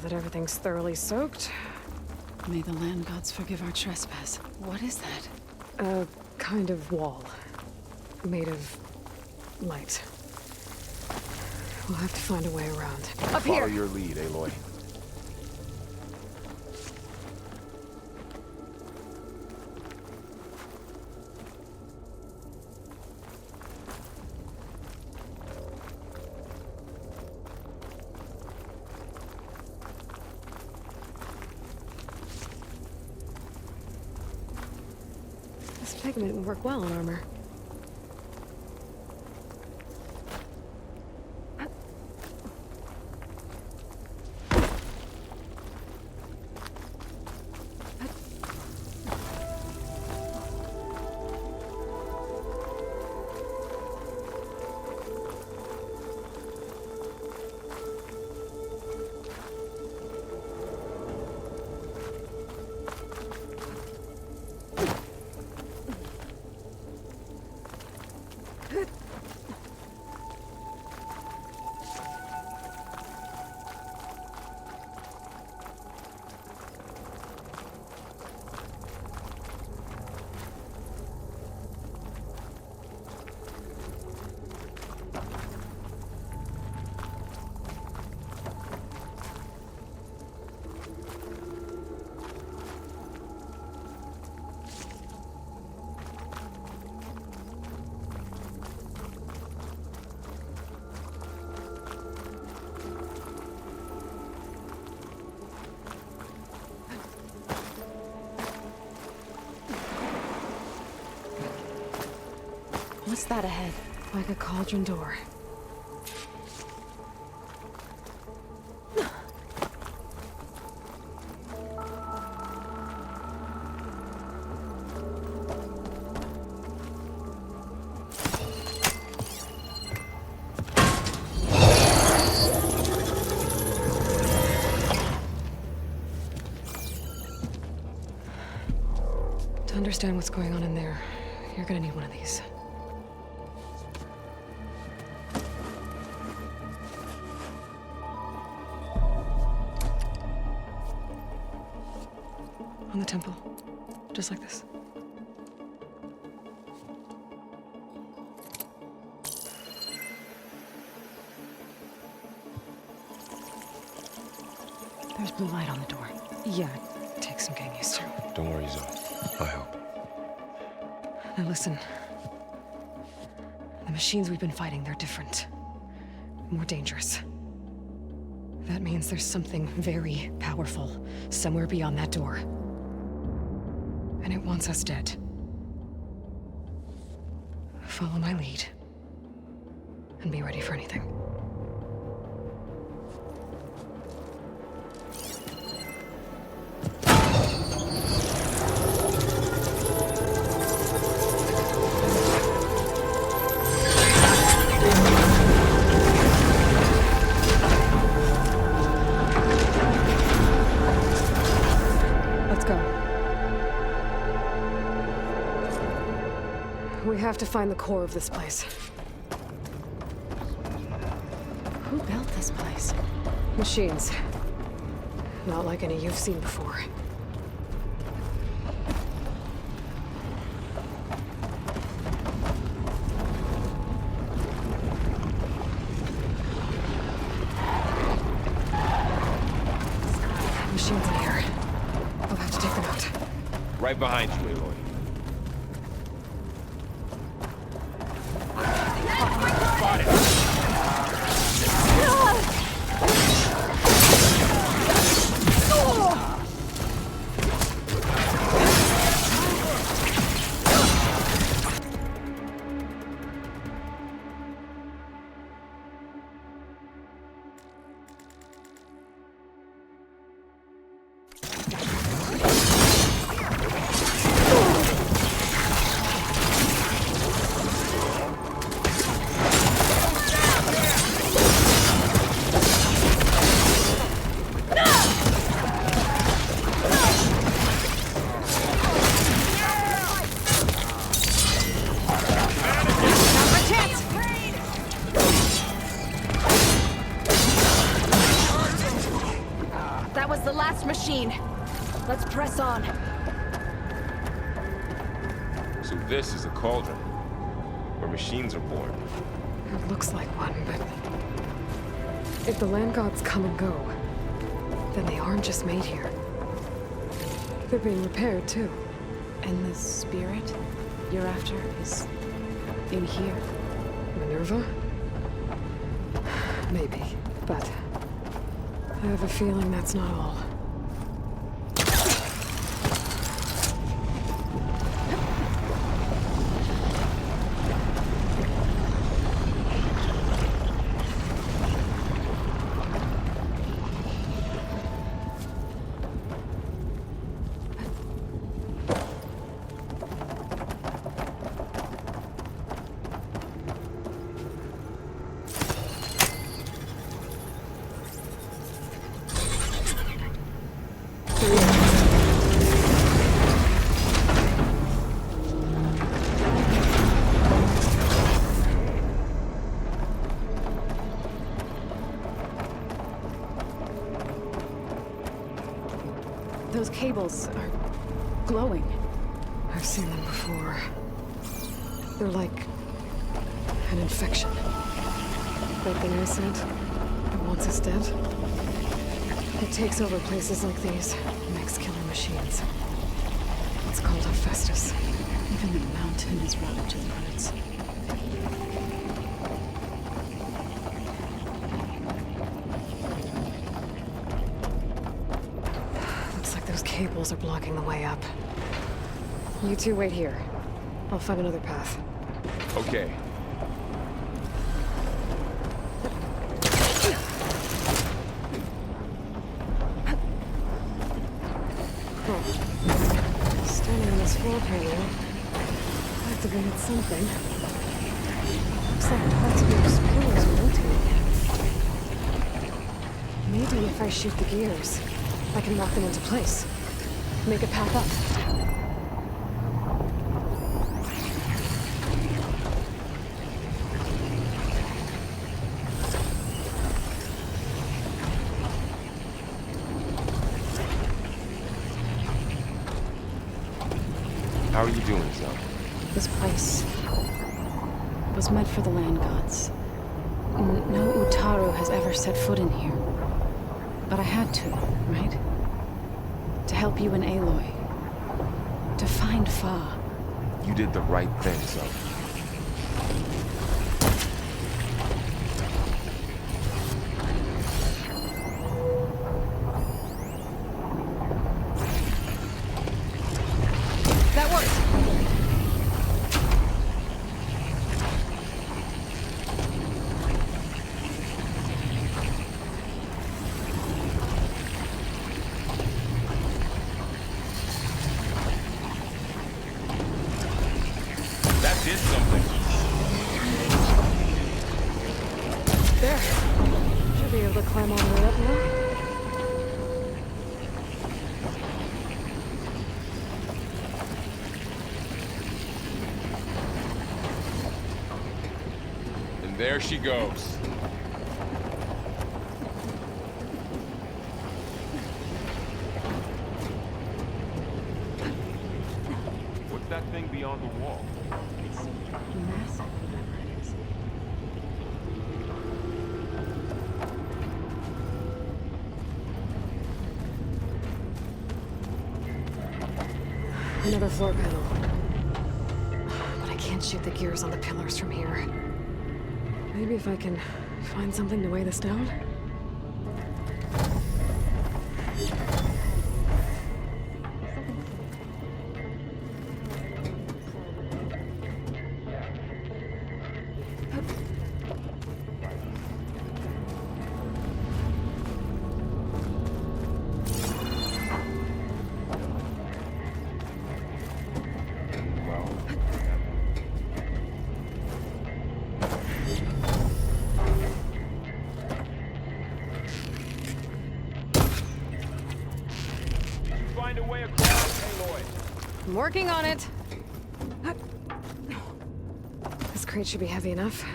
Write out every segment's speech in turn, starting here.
that everything's thoroughly soaked. May the land gods forgive our trespass. What is that? A kind of wall. Made of light. We'll have to find a way around. Up Follow here! your lead, Aloy. This pigment would work well on armor. What's that ahead? Like a cauldron door. To understand what's going on in there, you're gonna need one of these. On the temple. Just like this. There's blue light on the door. Yeah, it takes some getting used to. Don't worry, Zoe. I'll help. Now listen. The machines we've been fighting, they're different. More dangerous. That means there's something very powerful somewhere beyond that door. And it wants us dead. Follow my lead. And be ready for anything. Let's go. We have to find the core of this place. Who built this place? Machines. Not like any you've seen before. Machines in here. We'll have to take them out. Right behind you, Aloy. Spot it! last machine. Let's press on. So this is a cauldron, where machines are born. It looks like one, but... if the land gods come and go, then they aren't just made here. They're being repaired, too. And the spirit you're after is in here. Minerva? Maybe, but... I have a feeling that's not all. Those cables are glowing. I've seen them before. They're like... an infection. That thing I said, that wants us dead? It takes over places like these, makes killer machines. It's called Hephaestus. Even the mountain is routed to the roots. Looks like those cables are blocking the way up. You two wait here. I'll find another path. Okay. Standing on this floor panel, activated something. Looks like parts of those pillars are rotating. Maybe if I shoot the gears, I can lock them into place. Make a path up. How are you doing, Zoe? This place was meant for the land gods. No Utaru has ever set foot in here. But I had to, right? To help you and Aloy. To find Fa. You did the right thing, Zoe. That worked. That did something. There. Should be able to climb all the way up now. And there she goes. What's that thing beyond the wall? It's massive, whatever it is. Another floor panel. But I can't shoot the gears on the pillars from here. Maybe if I can find something to weigh this down? Well, find a way across, Aloy. I'm working on it. This crate should be heavy enough.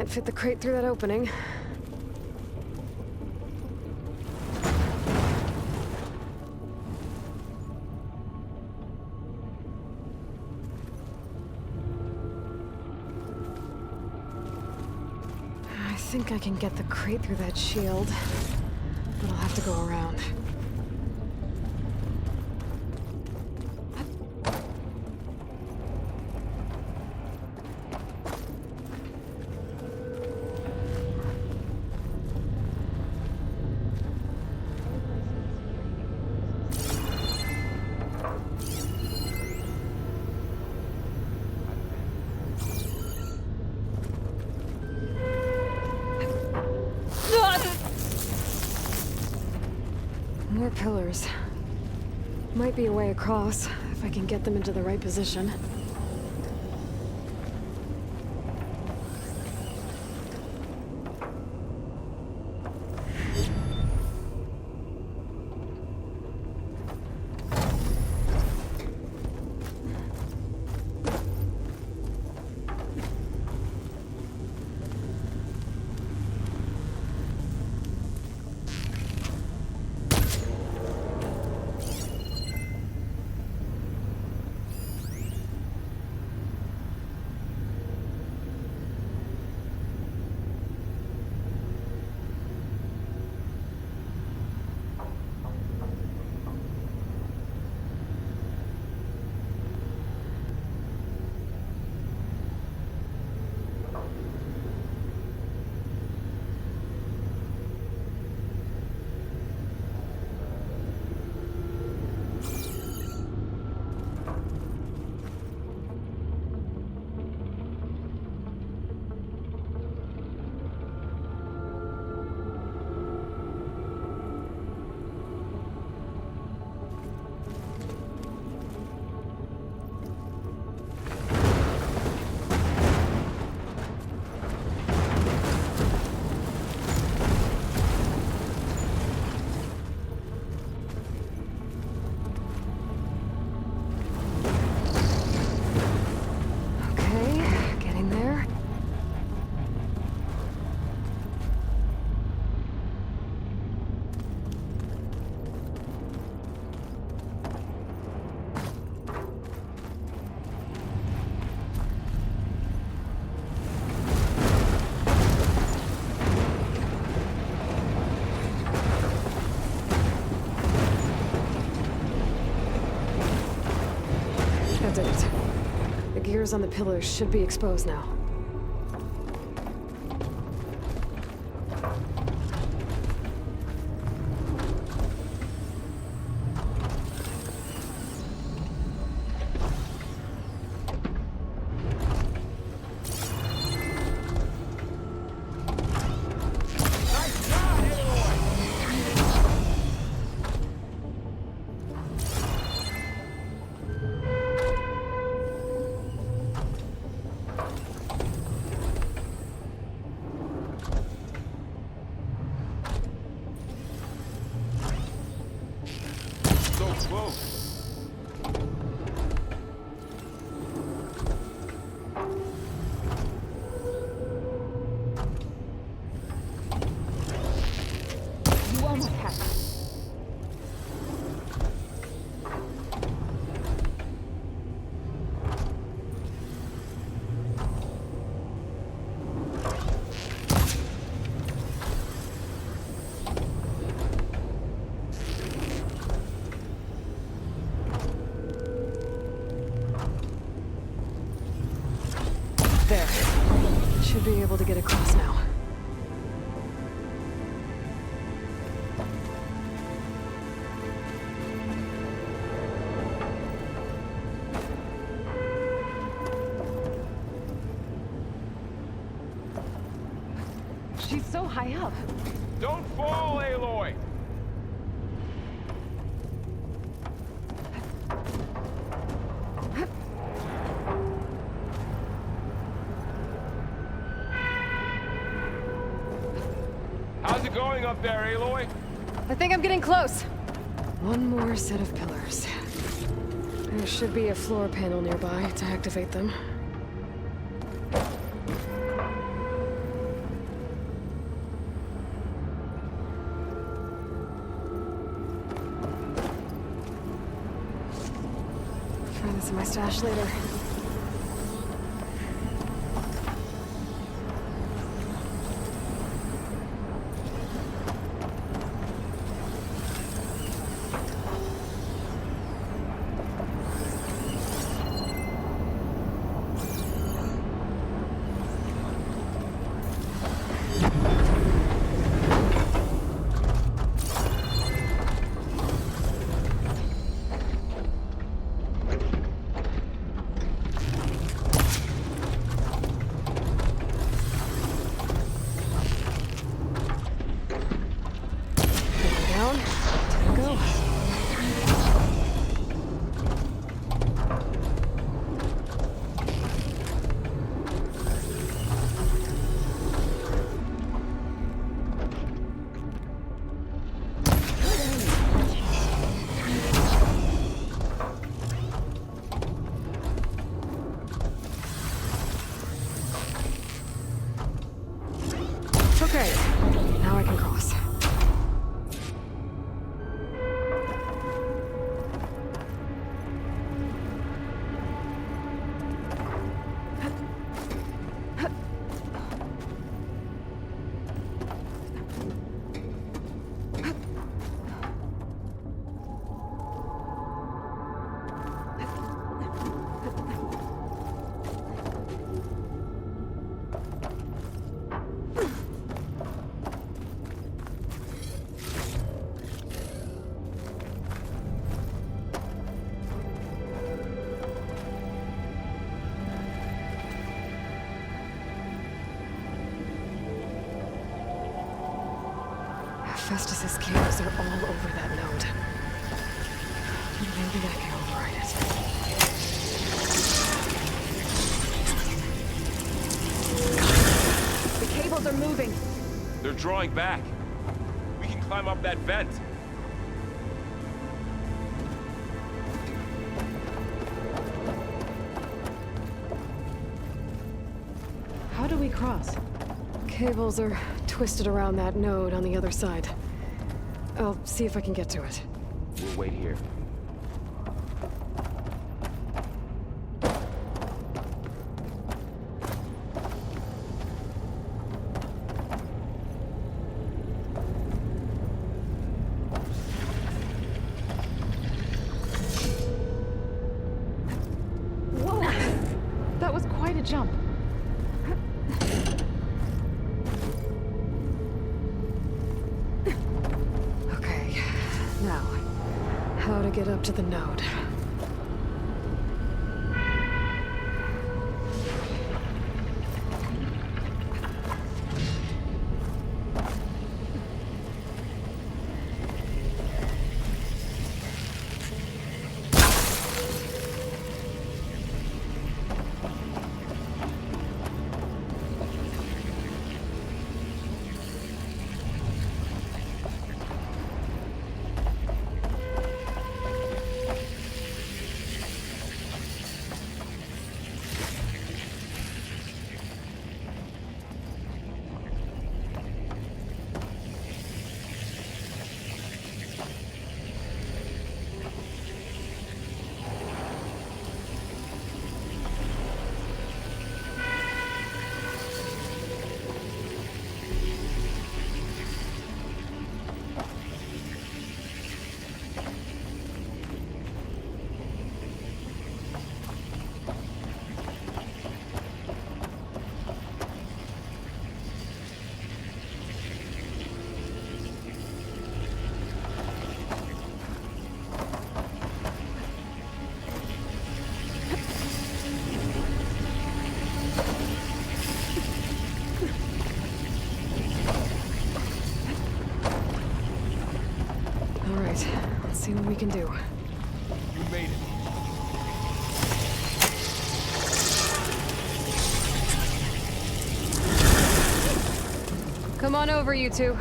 Can't fit the crate through that opening. I think I can get the crate through that shield, but I'll have to go around. More pillars. Might be a way across, if I can get them into the right position. Did it. The gears on the pillars should be exposed now. There. Should be able to get across now. She's so high up. Don't fall, Aloy! How's it going up there, Aloy? I think I'm getting close. One more set of pillars. There should be a floor panel nearby to activate them. Rest of my stash later. Down. Time to go. Okay, now I can cross. Festus's caves are all over that node. Maybe I can override it. The cables are moving. They're drawing back. We can climb up that vent. How do we cross? Cables are twisted around that node on the other side. I'll see if I can get to it. We'll wait here. Whoa! That was quite a jump. Okay, now, how to get up to the node. All right, let's see what we can do. You made it. Come on over, you two.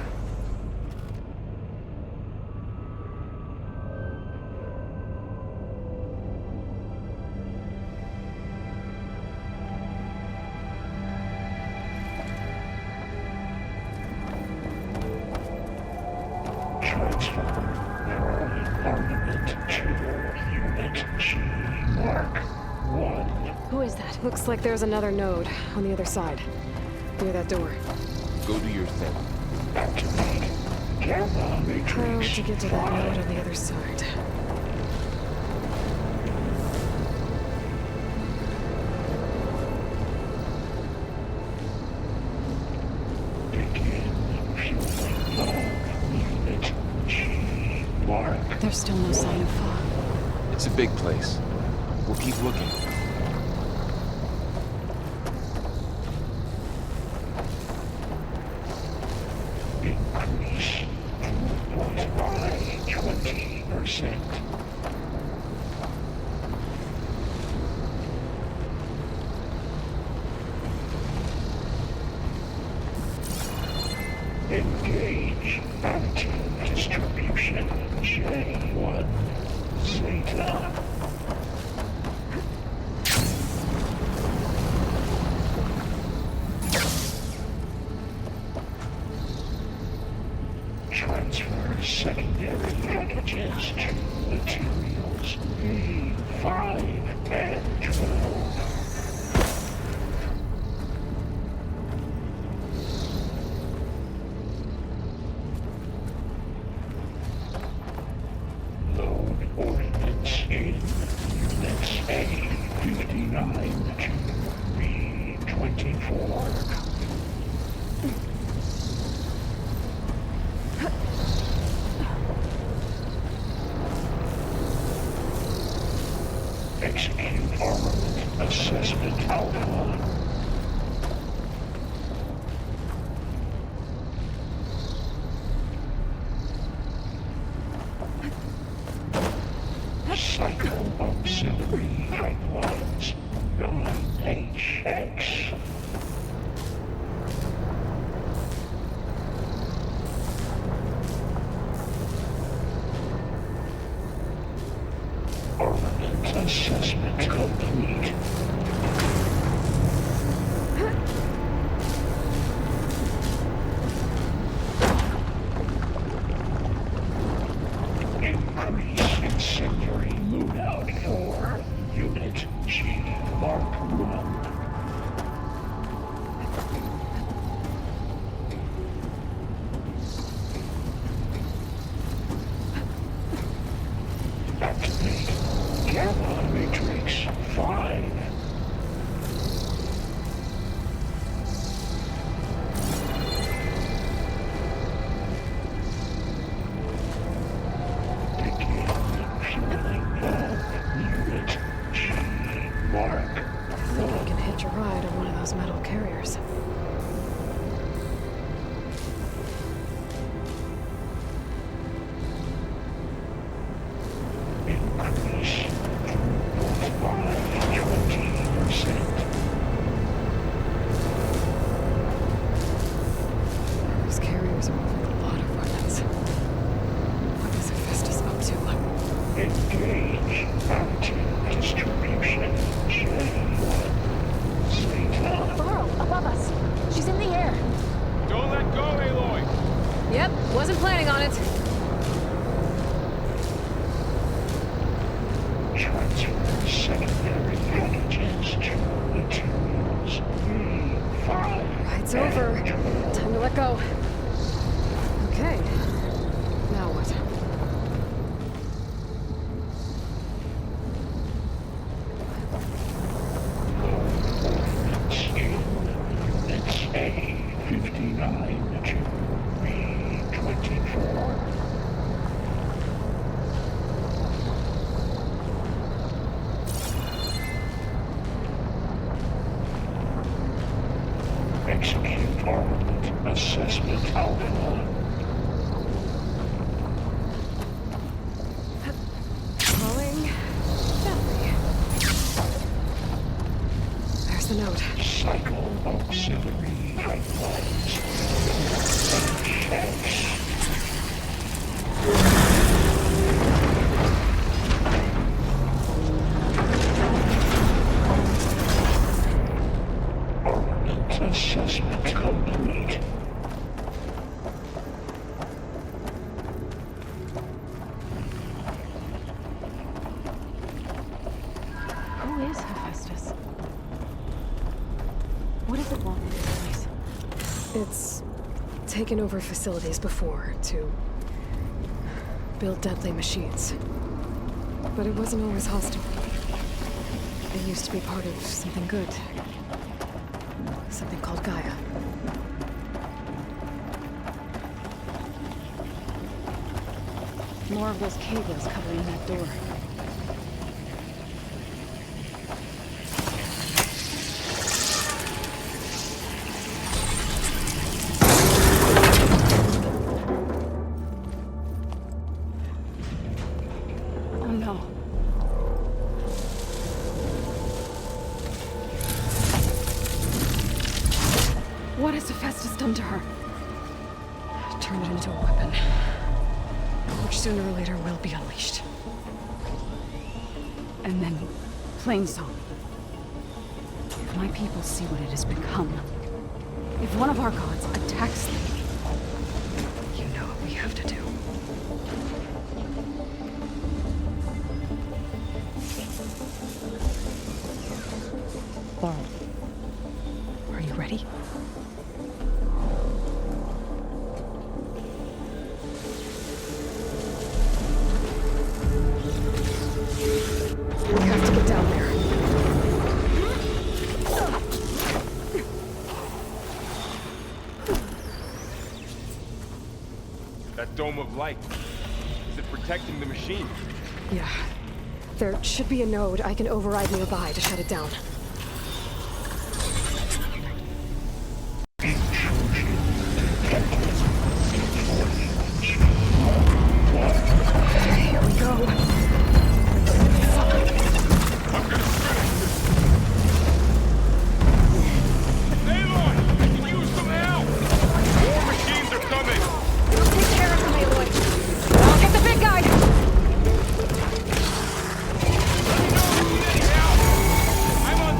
Transfer from armament to human Unit G Mark 1. Who is that? Looks like there's another node on the other side, near that door. Go do your thing. Activate Gamma How Matrix to get to that 5. node on the other side? Begin fueling load. Unit G Mark. There's still no sign of fog. It's a big place. We'll keep looking. Increase throughput by 20%. Engage anti-distribution J1 Zeta. Transfer secondary packages to materials E5 and 12. Load ordnance in Units A59 to B24. Execute armament assessment alpha. Cycle auxiliary pipelines 9HX. Armament assessment complete. Increase incendiary loadout for Unit G Mark 1. Activate Gamma Matrix 5. Begin fueling up Unit G Mark I think I can hitch a ride on one of those metal carriers. Increase throughput by 20%. Those carriers are moving a lot of weapons. What is Hephaestus up to? Engage anti-distribution J1 Zeta. Burrow, above us. She's in the air. Don't let go, Aloy! Yep, wasn't planning on it. Transfer secondary packages to materials E5. Ride's over. Time to let go. Okay. Now what? Ordnance in Units A59 to B24. Execute armament assessment alpha. taken over facilities before to build deadly machines. But it wasn't always hostile. It used to be part of something good. Something called Gaia. More of those cables covering that door. Oh no. What has Hephaestus done to her? Turn it into a weapon. Which sooner or later will be unleashed. And then, Plainsong. If my people see what it has become, if one of our gods attacks them, You know what we have to do. Laurel, are you ready? We have to get down there. That dome of light. Is it protecting the machine? Yeah. There should be a node I can override nearby to shut it down. Here we go. Aloy! I can use some help! More machines are coming! We'll take care of them, Aloy. I'll get the big guy! I'm on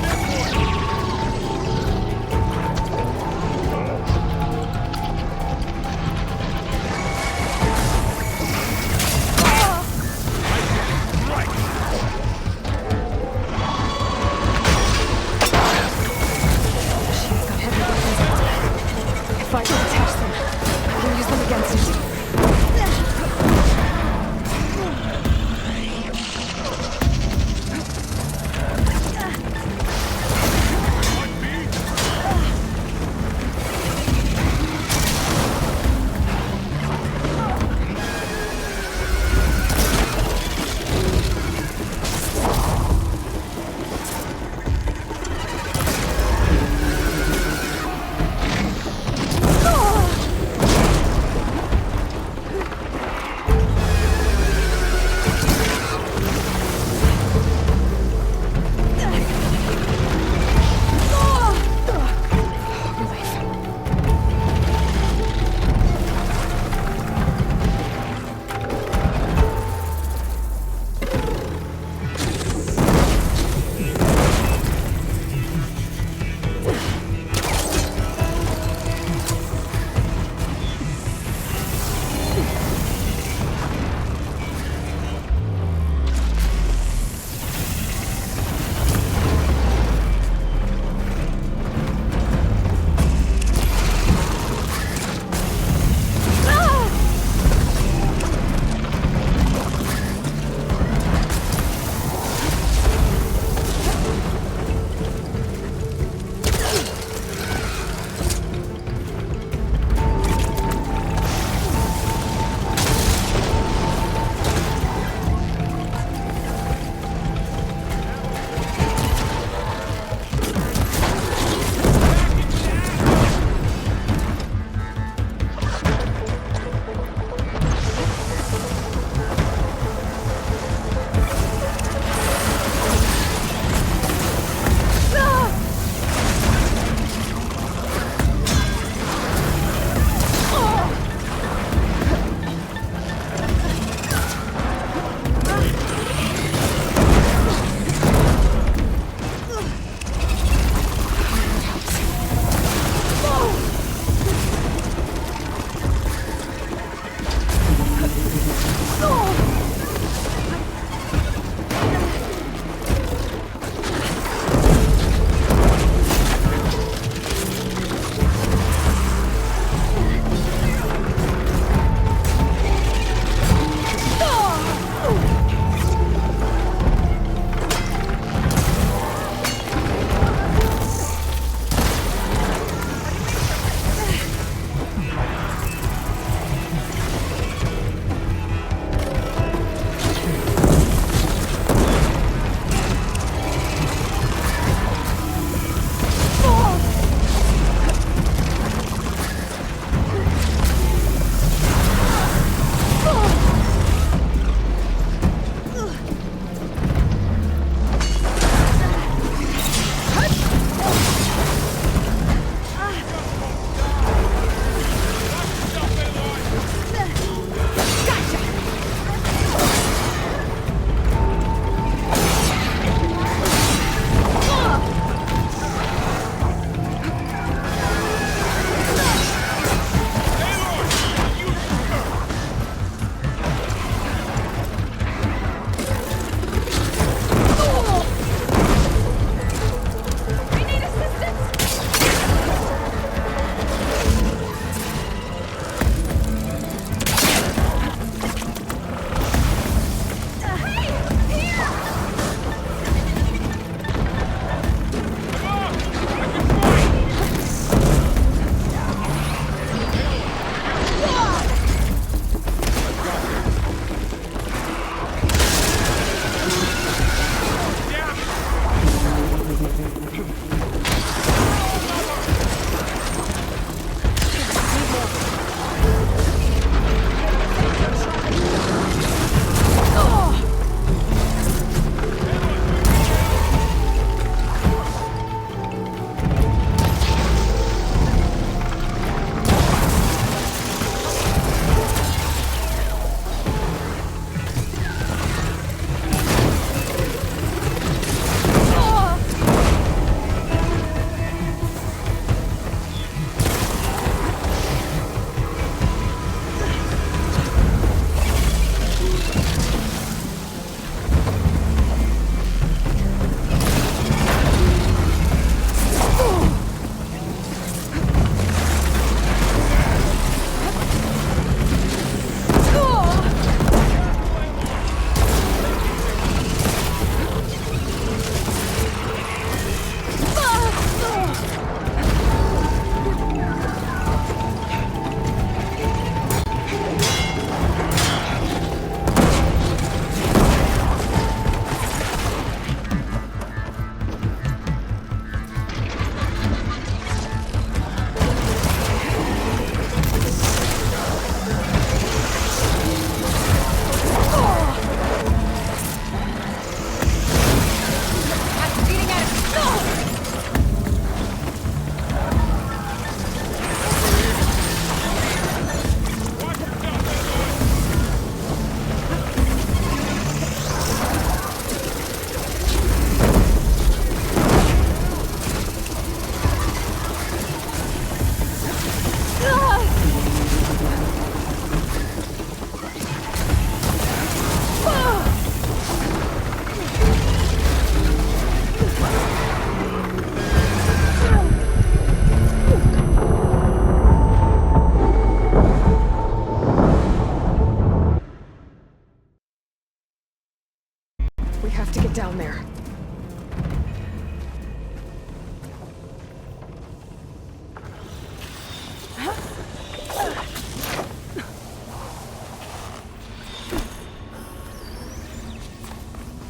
down there.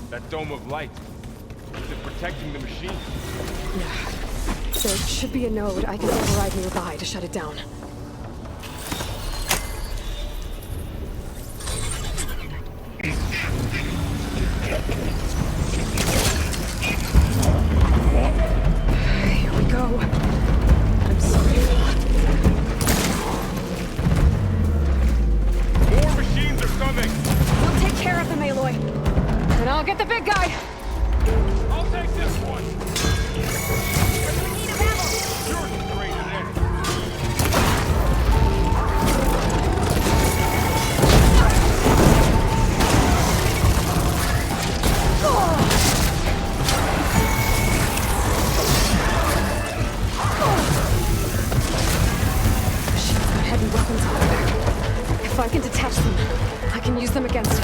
That dome of light. Is it protecting the machine? Yeah. There should be a node I can override nearby to shut it down. Here we go. I'm sorry. More machines are coming! We'll take care of them, Aloy. And I'll get the big guy. I'll take this one! You're straight ahead. She's got heavy weapons over there. If I can detach them, I can use them against it.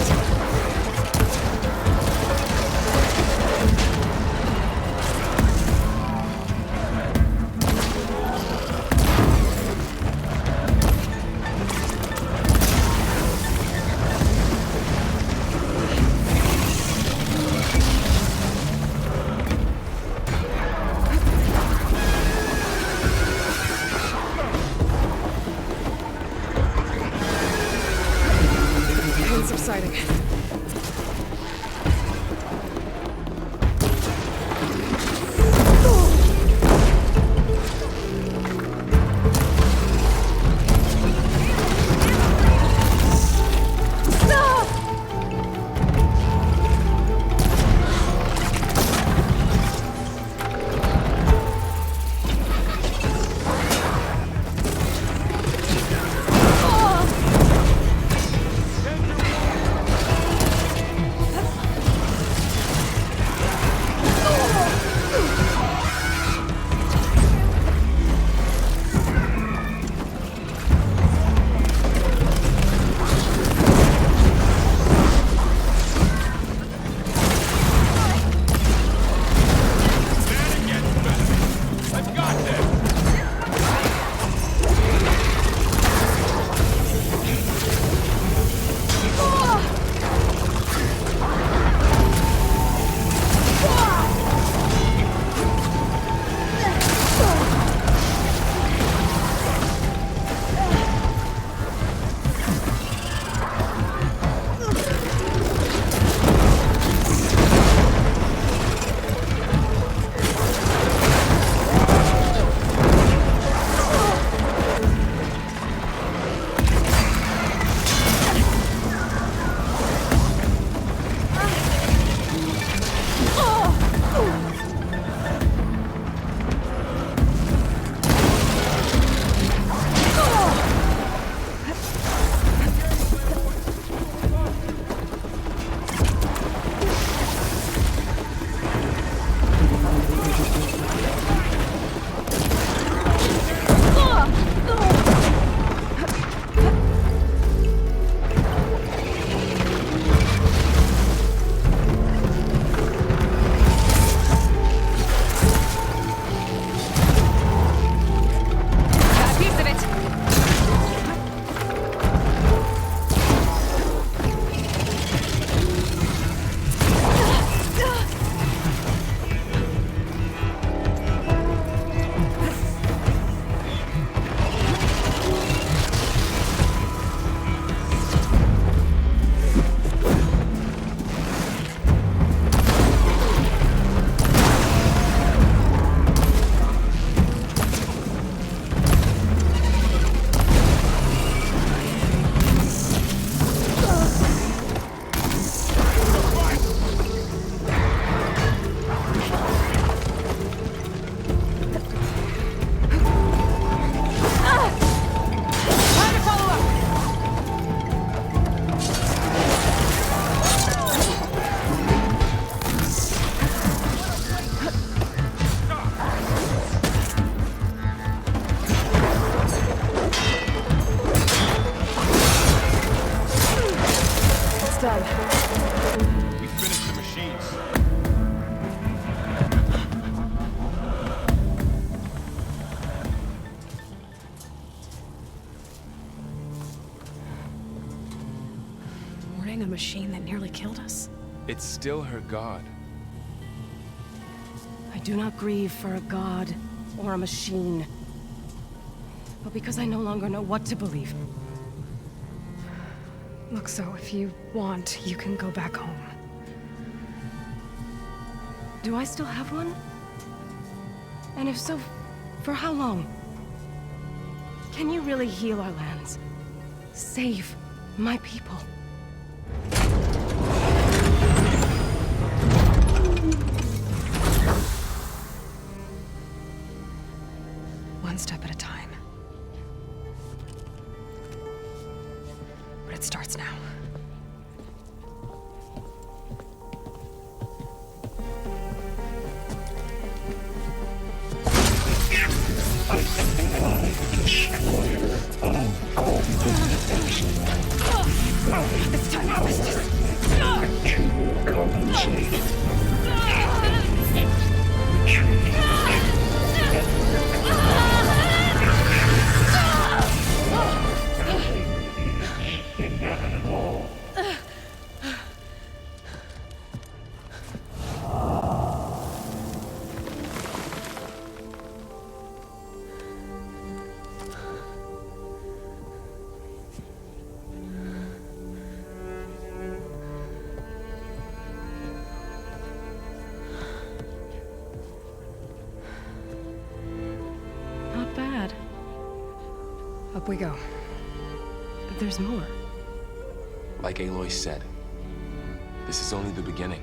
Pain subsiding. mourning a machine that nearly killed us? It's still her god. I do not grieve for a god or a machine, but because I no longer know what to believe. Look, so if you want, you can go back home. Do I still have one? And if so, for how long? Can you really heal our lands? Save my people? One step at a time. But it starts now. Destroyer of golden It's time to twist it. to compensate. Inevitable. Not bad. Up we go. There's more. Like Aloy said, this is only the beginning.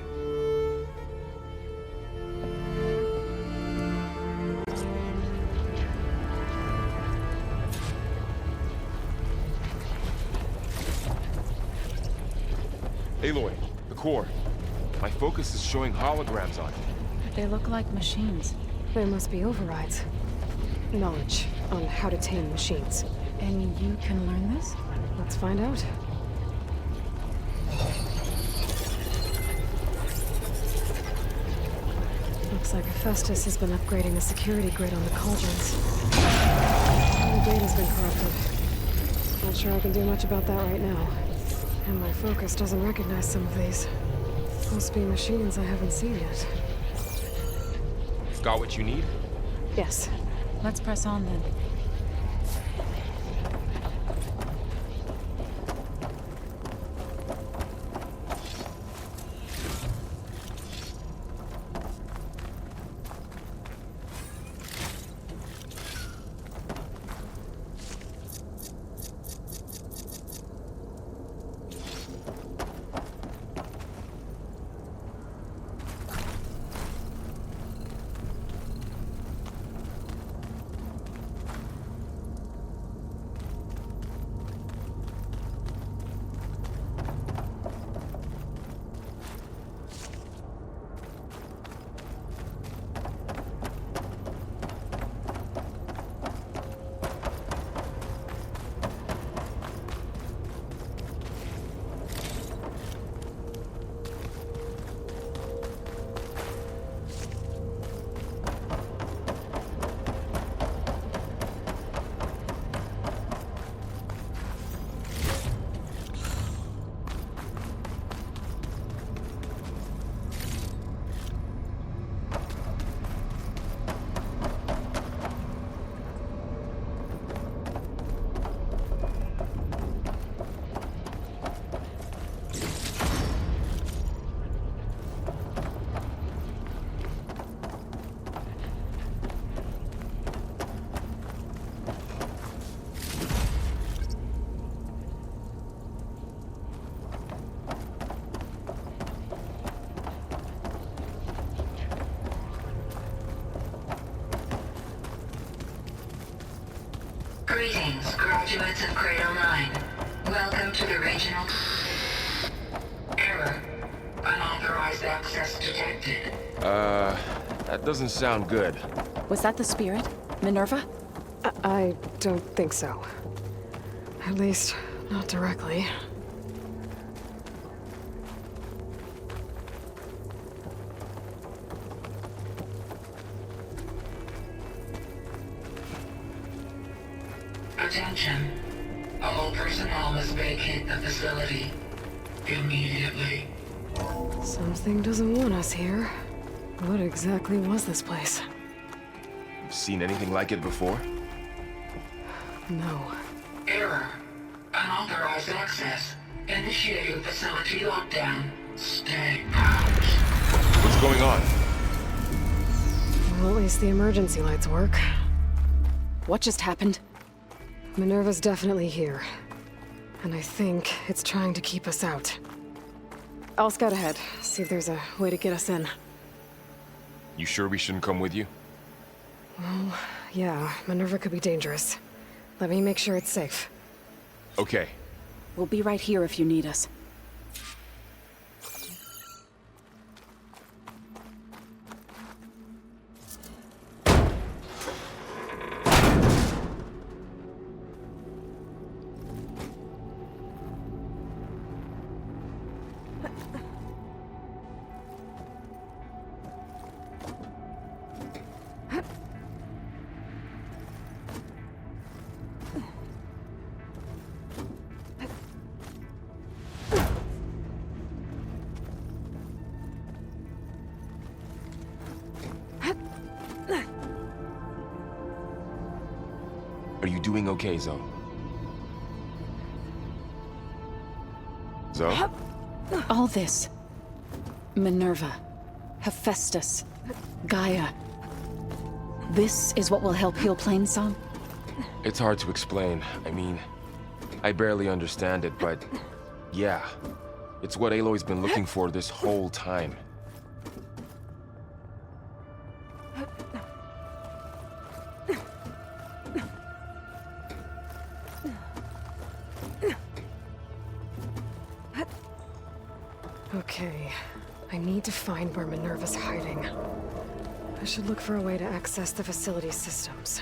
Aloy, the core. My focus is showing holograms on it. They look like machines. There must be overrides. Knowledge on how to tame machines. And you can learn this? Let's find out. Looks like Hephaestus has been upgrading the security grid on the cauldrons. All the data's been corrupted. Not sure I can do much about that right now. And my focus doesn't recognize some of these. Must be machines I haven't seen yet. Got what you need? Yes. Let's press on then. Greetings, graduates of Cradle 9. Welcome to the regional... Error. Unauthorized access detected. That doesn't sound good. Was that the spirit? Minerva? I don't think so. At least, not directly. Attention. All personnel must vacate the facility. immediately. Something doesn't want us here. What exactly was this place? Seen anything like it before? No. Error. Unauthorized access. Initiating facility lockdown. Stay out. What's going on? Well, at least the emergency lights work. What just happened? Minerva's definitely here. And I think it's trying to keep us out. I'll scout ahead, see if there's a way to get us in. You sure we shouldn't come with you? Well, yeah, Minerva could be dangerous. Let me make sure it's safe. Okay. We'll be right here if you need us. Are you doing okay, Zoe? Zoe? All this. Minerva. Hephaestus. Gaia. This is what will help heal Plainsong? It's hard to explain. I mean, I barely understand it, but yeah. It's what Aloy's been looking for this whole time. Okay, I need to find where Minerva's hiding. I should look for a way to access the facility systems.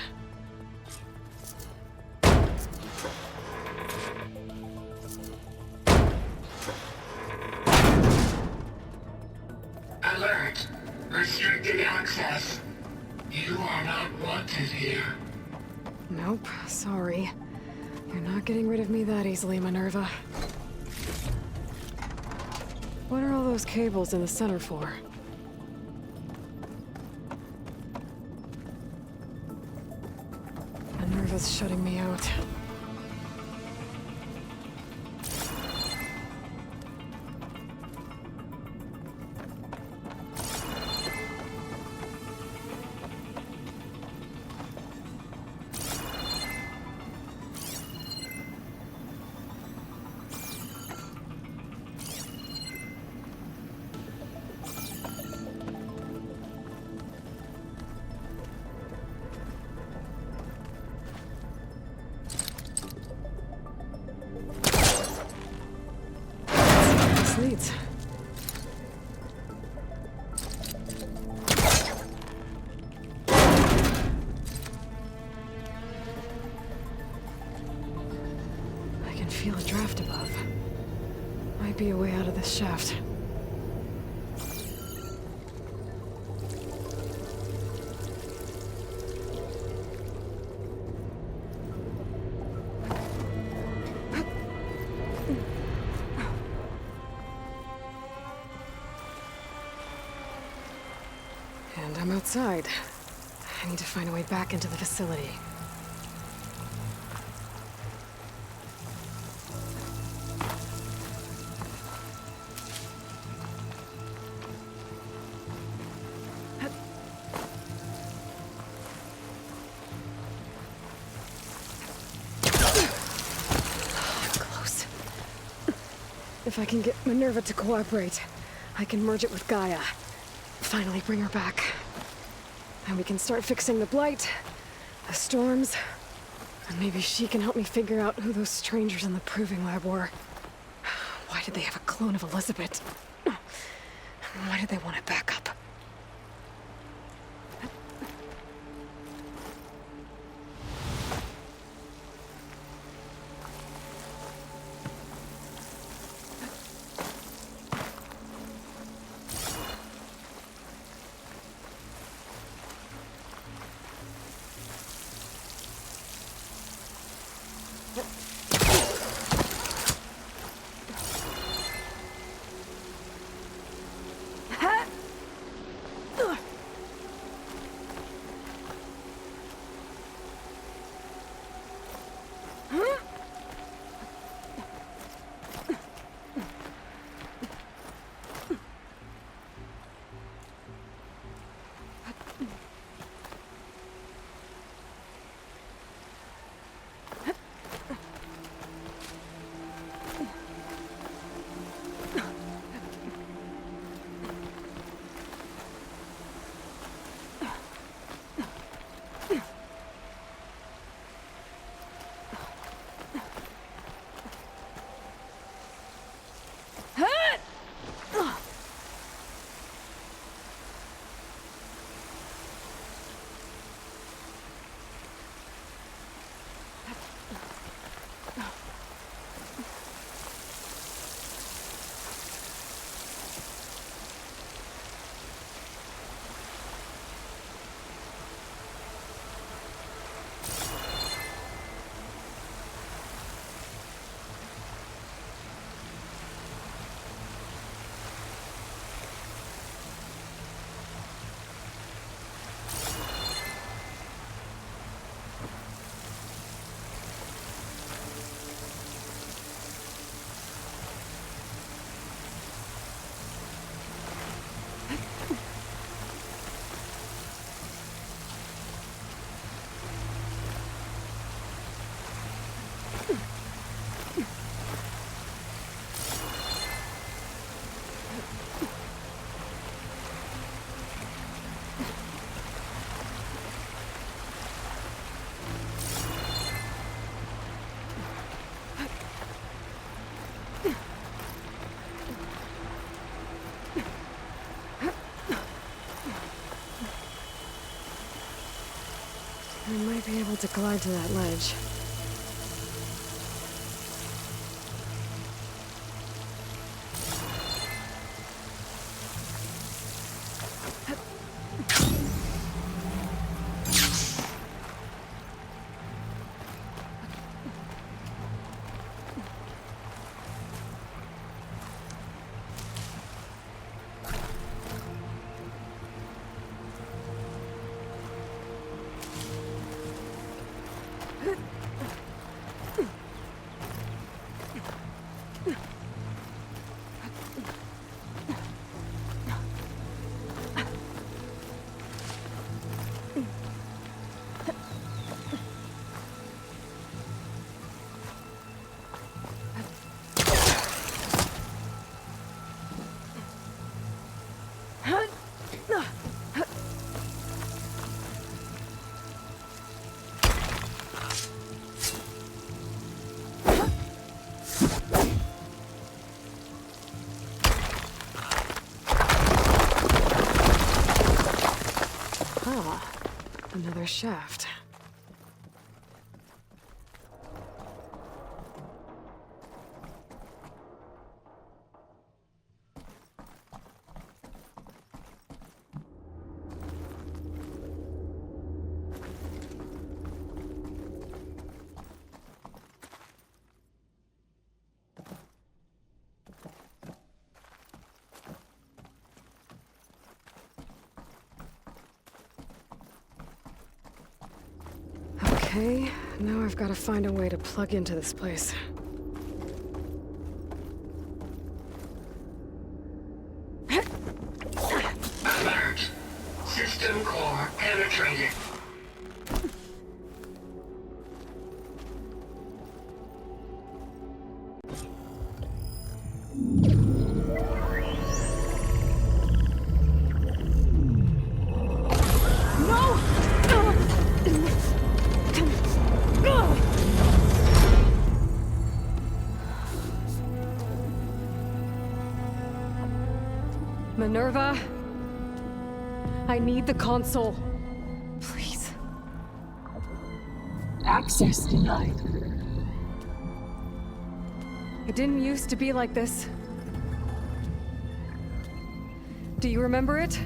Alert. Restricted access. You are not wanted here. Nope, sorry. You're not getting rid of me that easily, Minerva. What are all those cables in the center for? Minerva's shutting me out. This leads. I can feel a draft above. Might be a way out of this shaft. And I'm outside. I need to find a way back into the facility. Close. If I can get Minerva to cooperate, I can merge it with Gaia. Finally bring her back. And we can start fixing the Blight, the storms, and maybe she can help me figure out who those strangers in the proving lab were. Why did they have a clone of Elizabeth? Why did they want it back up? to glide to that ledge. Another shaft. Okay, now I've got to find a way to plug into this place. Alert. System core penetrated. Minerva, I need the console. Please. Access denied. It didn't used to be like this. Do you remember it?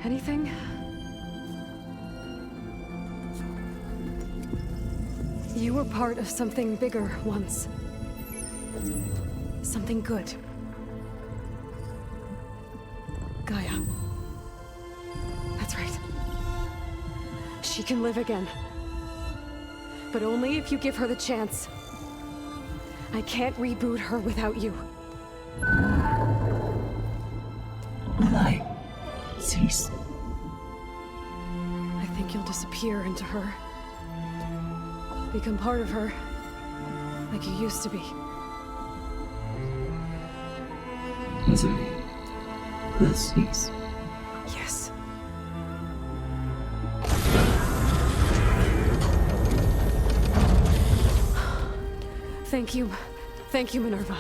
Anything? You were part of something bigger once. Something good. Gaia. That's right. She can live again. But only if you give her the chance. I can't reboot her without you. Light. Cease. I think you'll disappear into her. Become part of her. Like you used to be. Misery. The cease. Yes. Thank you. Thank you, Minerva.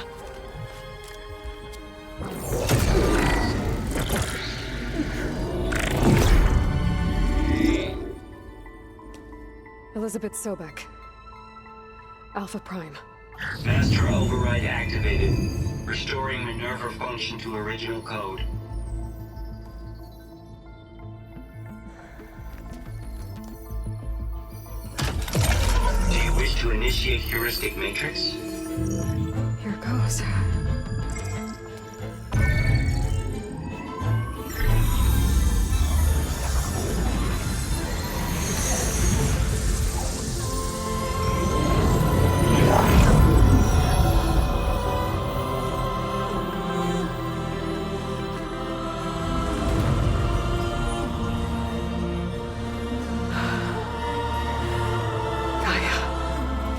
Elizabeth Sobek. Alpha Prime. Master override activated. Restoring Minerva function to original code. Do you wish to initiate heuristic matrix? Here goes.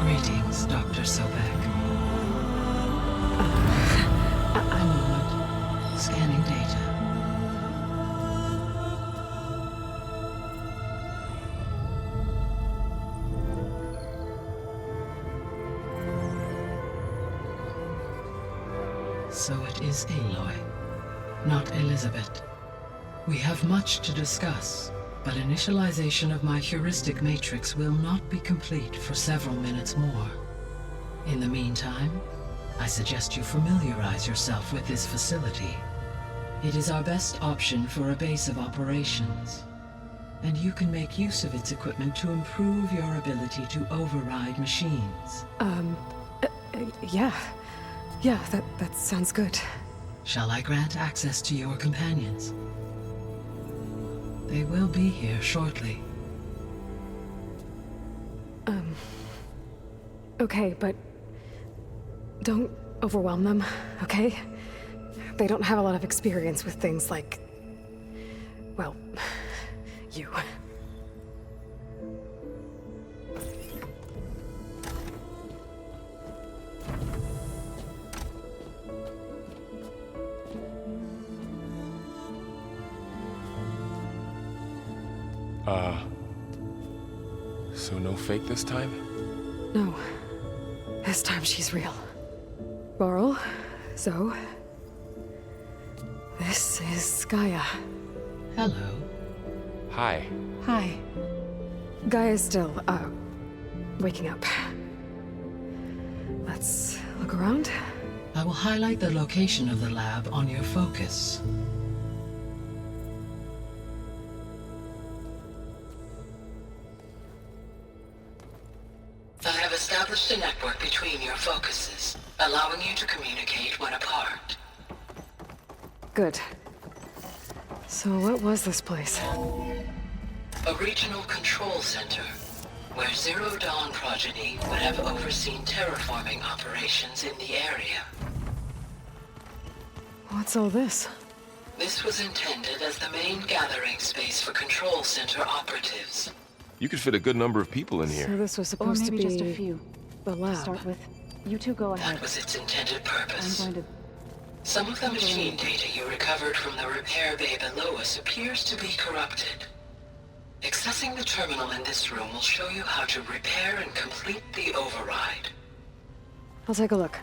Greetings, Dr. Sobek. I'm Maud. Scanning data. So it is Aloy, not Elizabeth. We have much to discuss, but initialization of my heuristic matrix will not be complete for several minutes more. In the meantime, I suggest you familiarize yourself with this facility. It is our best option for a base of operations, and you can make use of its equipment to improve your ability to override machines. Yeah. Yeah, that sounds good. Shall I grant access to your companions? They will be here shortly. Okay, but don't overwhelm them, okay? They don't have a lot of experience with things like, well, you. So no fake this time? No. This time she's real. Laurel, Zoe. This is Gaia. Hello. Hi. Hi. Gaia's still, waking up. Let's look around. I will highlight the location of the lab on your focus. I have established a network between your focuses, allowing you to communicate when apart. Good. So what was this place? A regional control center, where Zero Dawn progeny would have overseen terraforming operations in the area. What's all this? This was intended as the main gathering space for control center operatives. You could fit a good number of people in So here. this was Or supposed to maybe be just a few. the To lab. start with, you two go ahead. That was its intended I'm purpose. going to... Some of the machine data you recovered from the repair bay below us appears to be corrupted. Accessing the terminal in this room will show you how to repair and complete the override. I'll take a look.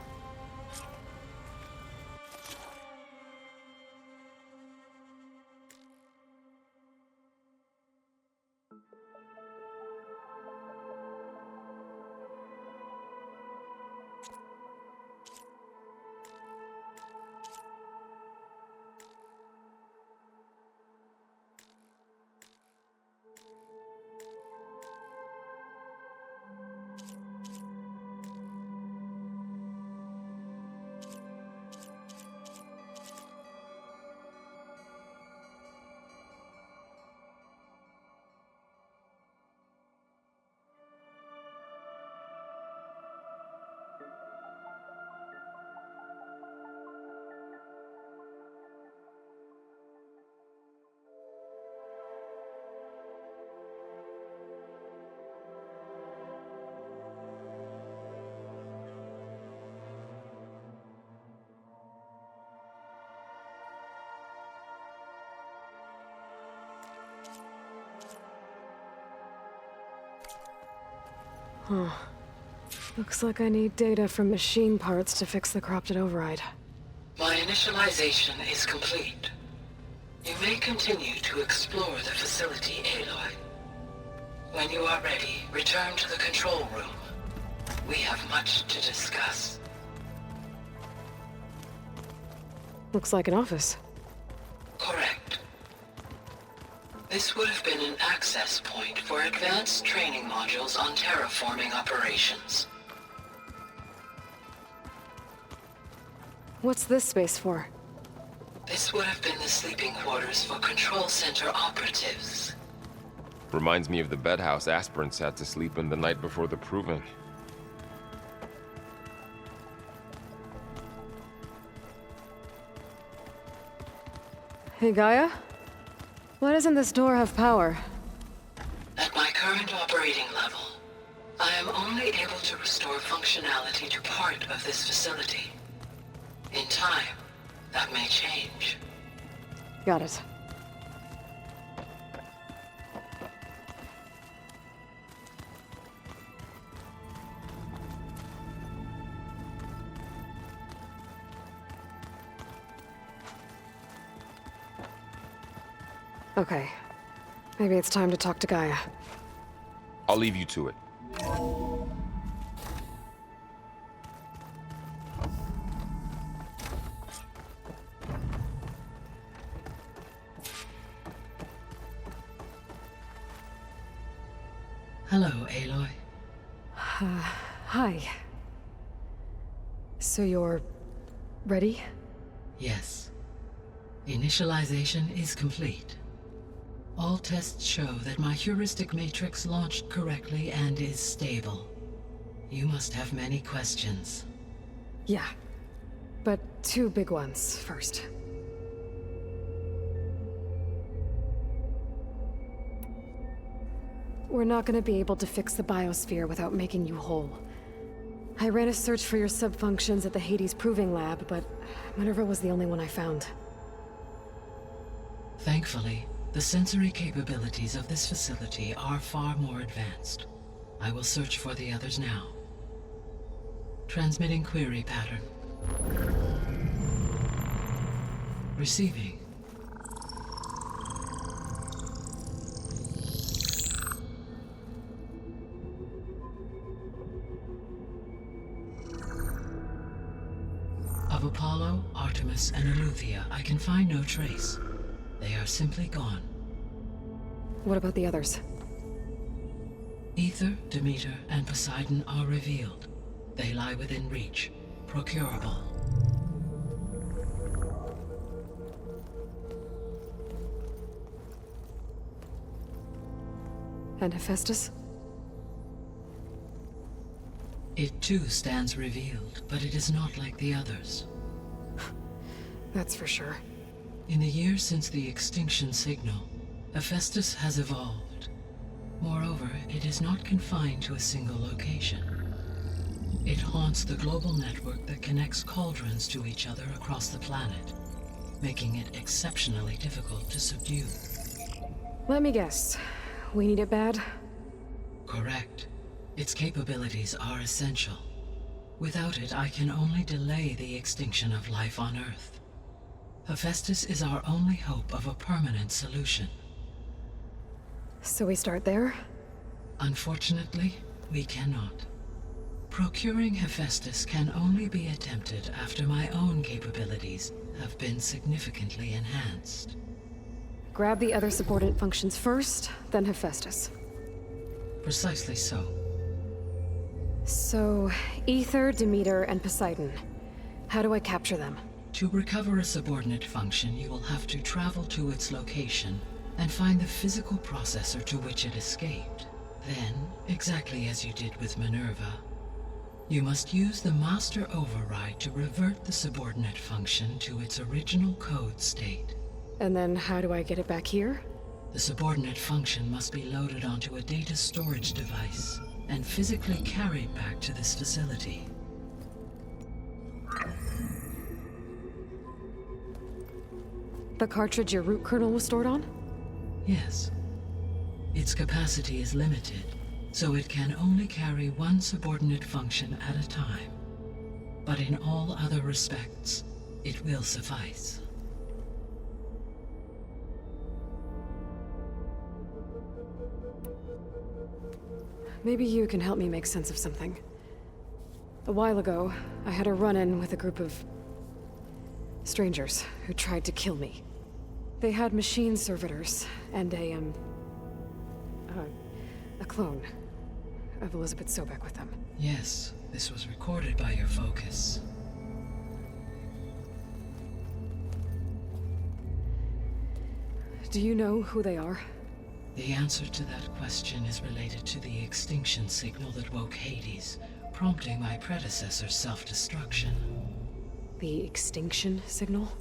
Huh. Looks like I need data from machine parts to fix the corrupted override. My initialization is complete. You may continue to explore the facility, Aloy. When you are ready, return to the control room. We have much to discuss. Looks like an office. Correct. This would have been an access point for advanced training modules on terraforming operations. What's this space for? This would have been the sleeping quarters for control center operatives. Reminds me of the bedhouse aspirants had to sleep in the night before the proving. Hey, Gaia? Why doesn't this door have power? At my current operating level, I am only able to restore functionality to part of this facility. In time, that may change. Got it. Okay. Maybe it's time to talk to Gaia. I'll leave you to it. Hello, Aloy. Hi. So you're... ready? Yes. Initialization is complete. All tests show that my heuristic matrix launched correctly and is stable. You must have many questions. Yeah. But two big ones first. We're not gonna be able to fix the biosphere without making you whole. I ran a search for your subfunctions at the Hades Proving Lab, but Minerva was the only one I found. Thankfully, the sensory capabilities of this facility are far more advanced. I will search for the others now. Transmitting query pattern. Receiving. Of Apollo, Artemis, and Eleuthia, I can find no trace. They are simply gone. What about the others? Aether, Demeter, and Poseidon are revealed. They lie within reach, procurable. And Hephaestus? It too stands revealed, but it is not like the others. That's for sure. In the years since the extinction signal, Hephaestus has evolved. Moreover, it is not confined to a single location. It haunts the global network that connects cauldrons to each other across the planet, making it exceptionally difficult to subdue. Let me guess. We need it bad? Correct. Its capabilities are essential. Without it, I can only delay the extinction of life on Earth. Hephaestus is our only hope of a permanent solution. So we start there? Unfortunately, we cannot. Procuring Hephaestus can only be attempted after my own capabilities have been significantly enhanced. Grab the other subordinate functions first, then Hephaestus. Precisely so. So, Aether, Demeter, and Poseidon. How do I capture them? To recover a subordinate function, you will have to travel to its location and find the physical processor to which it escaped. Then, exactly as you did with Minerva, you must use the master override to revert the subordinate function to its original code state. And then how do I get it back here? The subordinate function must be loaded onto a data storage device and physically carried back to this facility. The cartridge your root kernel was stored on? Yes. Its capacity is limited, so it can only carry one subordinate function at a time. But in all other respects, it will suffice. Maybe you can help me make sense of something. A while ago, I had a run-in with a group of strangers who tried to kill me. They had machine servitors and a clone of Elizabeth Sobek with them. Yes, this was recorded by your focus. Do you know who they are? The answer to that question is related to the extinction signal that woke Hades, prompting my predecessor's self-destruction. The extinction signal?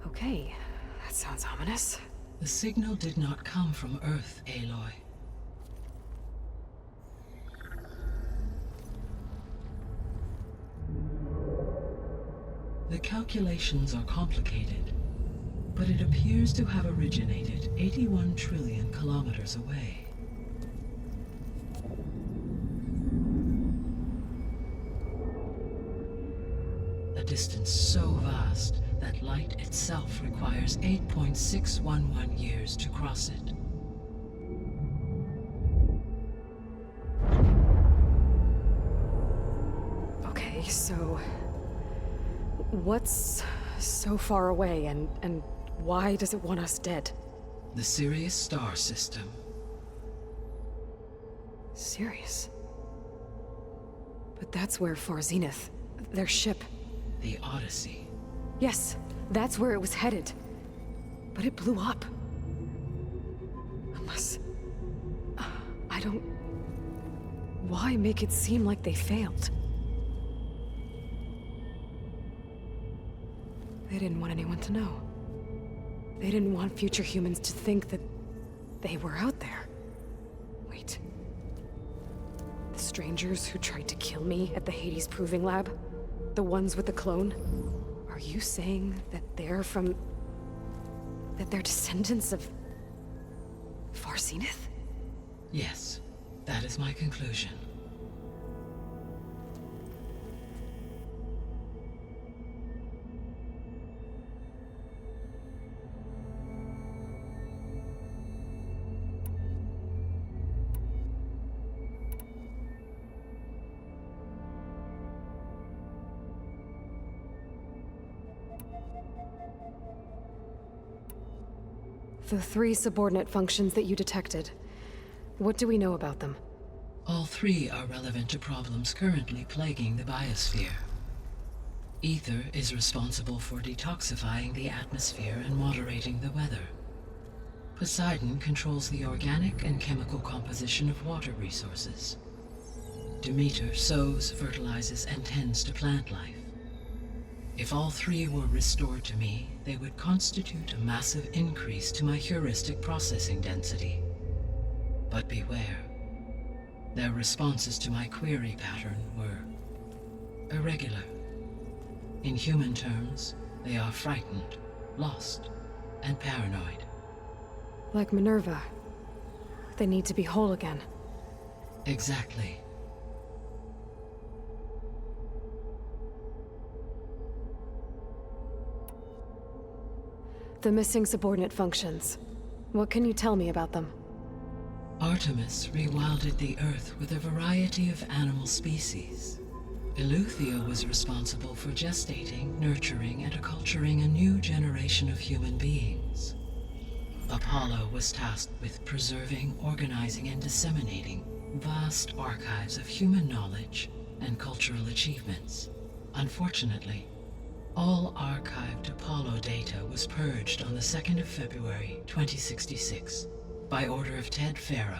Okay, that sounds ominous. The signal did not come from Earth, Aloy. The calculations are complicated, but it appears to have originated 81 trillion kilometers away. A distance so vast that light itself requires 8.611 years to cross it. Okay, so... what's so far away, and why does it want us dead? The Sirius star system. Sirius? But that's where Far Zenith, their ship... The Odyssey. Yes, that's where it was headed. But it blew up. Unless... I don't... Why make it seem like they failed? They didn't want anyone to know. They didn't want future humans to think that they were out there. Wait. The strangers who tried to kill me at the Hades Proving Lab? The ones with the clone? Are you saying that they're from... that they're descendants of... Far Zenith? Yes, that is my conclusion. The 3 subordinate functions that you detected. What do we know about them? All 3 are relevant to problems currently plaguing the biosphere. Ether is responsible for detoxifying the atmosphere and moderating the weather. Poseidon controls the organic and chemical composition of water resources. Demeter sows, fertilizes, and tends to plant life. If all 3 were restored to me, they would constitute a massive increase to my heuristic processing density. But beware. Their responses to my query pattern were irregular. In human terms, they are frightened, lost, and paranoid. Like Minerva. They need to be whole again. Exactly. The missing subordinate functions. What can you tell me about them? Artemis rewilded the Earth with a variety of animal species. Eleuthia was responsible for gestating, nurturing, and acculturating a new generation of human beings. Apollo was tasked with preserving, organizing, and disseminating vast archives of human knowledge and cultural achievements. Unfortunately, all archived Apollo data was purged on the 2nd of February, 2066, by order of Ted Faro.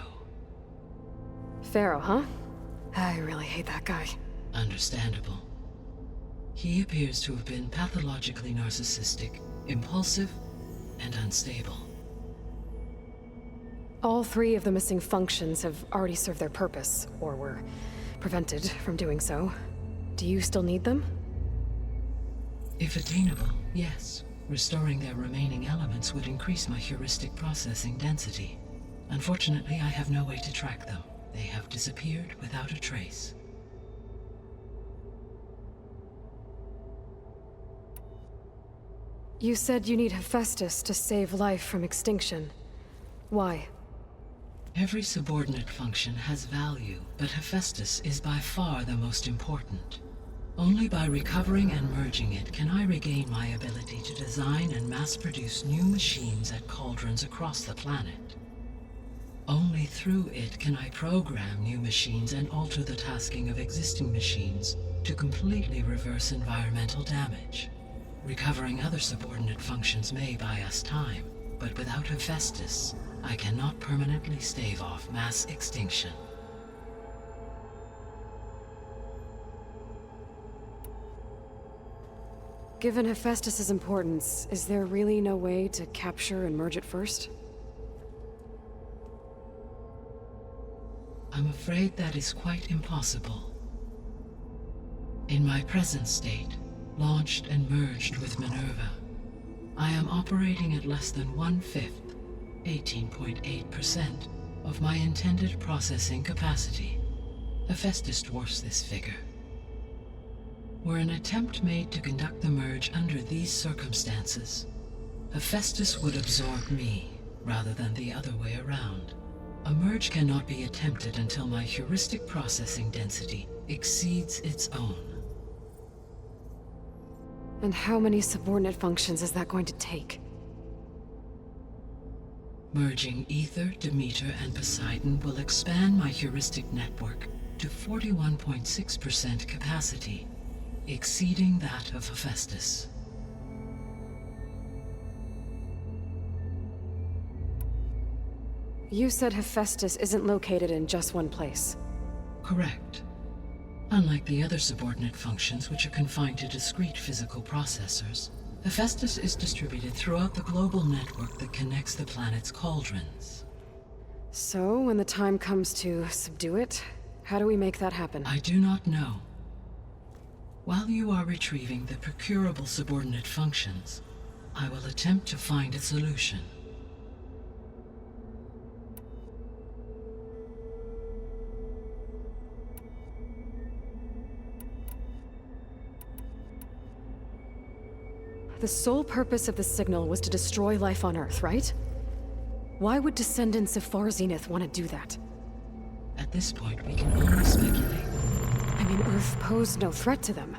Pharaoh, huh? I really hate that guy. Understandable. He appears to have been pathologically narcissistic, impulsive, and unstable. All 3 of the missing functions have already served their purpose, or were prevented from doing so. Do you still need them? If attainable, yes. Restoring their remaining elements would increase my heuristic processing density. Unfortunately, I have no way to track them. They have disappeared without a trace. You said you need Hephaestus to save life from extinction. Why? Every subordinate function has value, but Hephaestus is by far the most important. Only by recovering and merging it can I regain my ability to design and mass-produce new machines at cauldrons across the planet. Only through it can I program new machines and alter the tasking of existing machines to completely reverse environmental damage. Recovering other subordinate functions may buy us time, but without Hephaestus, I cannot permanently stave off mass extinction. Given Hephaestus's importance, is there really no way to capture and merge it first? I'm afraid that is quite impossible. In my present state, launched and merged with Minerva, I am operating at less than 1/5, 18.8%, of my intended processing capacity. Hephaestus dwarfs this figure. Were an attempt made to conduct the merge under these circumstances, Hephaestus would absorb me, rather than the other way around. A merge cannot be attempted until my heuristic processing density exceeds its own. And how many subordinate functions is that going to take? Merging Ether, Demeter, and Poseidon will expand my heuristic network to 41.6% capacity, exceeding that of Hephaestus. You said Hephaestus isn't located in just one place. Correct. Unlike the other subordinate functions, which are confined to discrete physical processors, Hephaestus is distributed throughout the global network that connects the planet's cauldrons. So, when the time comes to subdue it, how do we make that happen? I do not know. While you are retrieving the procurable subordinate functions, I will attempt to find a solution. The sole purpose of the signal was to destroy life on Earth, right? Why would descendants of Far Zenith want to do that? At this point, we can only speculate. I mean, Earth posed no threat to them.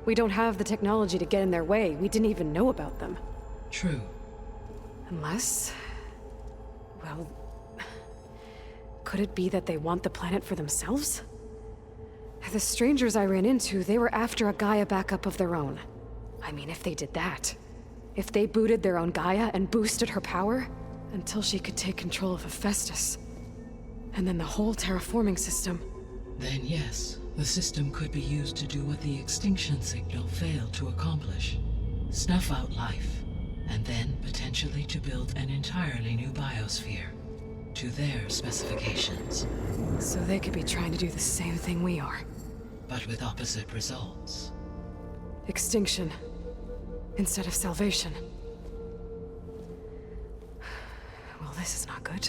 We don't have the technology to get in their way. We didn't even know about them. True. Unless... well... could it be that they want the planet for themselves? The strangers I ran into, they were after a Gaia backup of their own. I mean, if they did that... if they booted their own Gaia and boosted her power... until she could take control of Hephaestus. And then the whole terraforming system... Then yes, the system could be used to do what the extinction signal failed to accomplish. Snuff out life, and then potentially to build an entirely new biosphere. To their specifications. So they could be trying to do the same thing we are. But with opposite results. Extinction. Instead of salvation. Well, this is not good.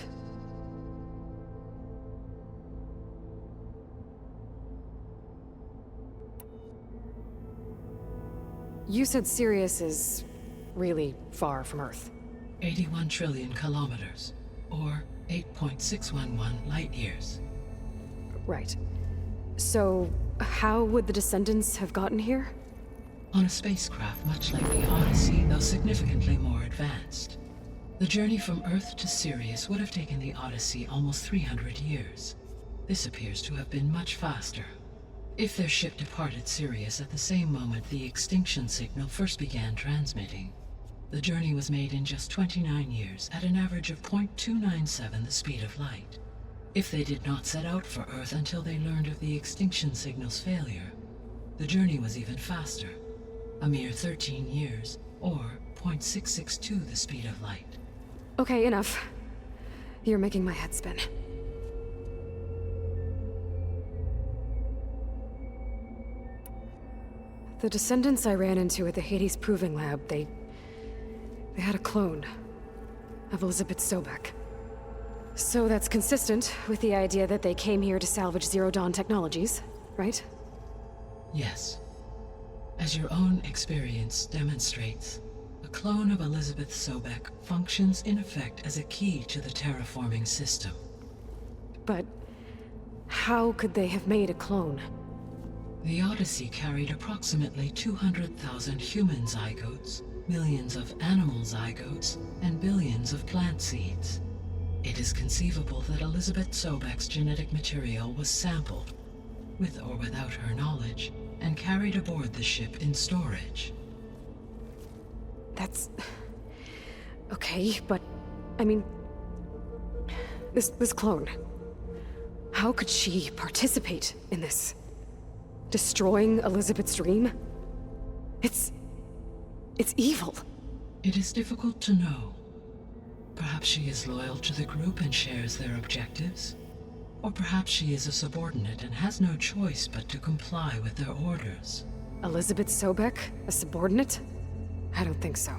You said Sirius is really far from Earth. 81 trillion kilometers, or 8.611 light years. Right. So, how would the Descendants have gotten here? On a spacecraft much like the Odyssey, though significantly more advanced. The journey from Earth to Sirius would have taken the Odyssey almost 300 years. This appears to have been much faster. If their ship departed Sirius at the same moment the extinction signal first began transmitting, the journey was made in just 29 years at an average of 0.297 the speed of light. If they did not set out for Earth until they learned of the extinction signal's failure, the journey was even faster, a mere 13 years, or 0.662 the speed of light. Okay, enough. You're making my head spin. The Descendants I ran into at the Hades Proving Lab, they had a clone of Elizabeth Sobek. So that's consistent with the idea that they came here to salvage Zero Dawn technologies, right? Yes. As your own experience demonstrates, a clone of Elizabeth Sobek functions in effect as a key to the terraforming system. But how could they have made a clone? The Odyssey carried approximately 200,000 human zygotes, millions of animal zygotes, and billions of plant seeds. It is conceivable that Elizabeth Sobek's genetic material was sampled, with or without her knowledge, and carried aboard the ship in storage. That's... okay, but... I mean... This clone... how could she participate in this? Destroying Elizabeth's dream? It's evil. It is difficult to know. Perhaps she is loyal to the group and shares their objectives. Or perhaps she is a subordinate and has no choice but to comply with their orders. Elizabeth Sobek? A subordinate? I don't think so.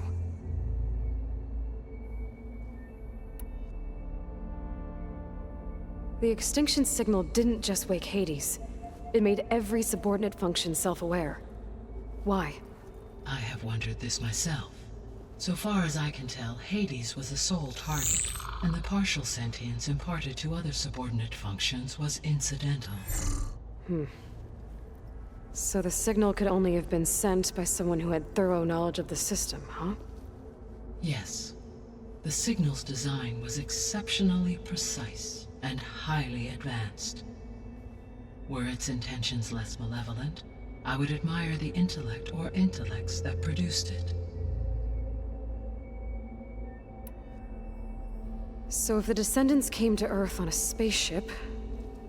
The extinction signal didn't just wake Hades. It made every subordinate function self-aware. Why? I have wondered this myself. So far as I can tell, Hades was the sole target, and the partial sentience imparted to other subordinate functions was incidental. So the signal could only have been sent by someone who had thorough knowledge of the system, huh? Yes. The signal's design was exceptionally precise and highly advanced. Were its intentions less malevolent, I would admire the intellect or intellects that produced it. So if the Descendants came to Earth on a spaceship,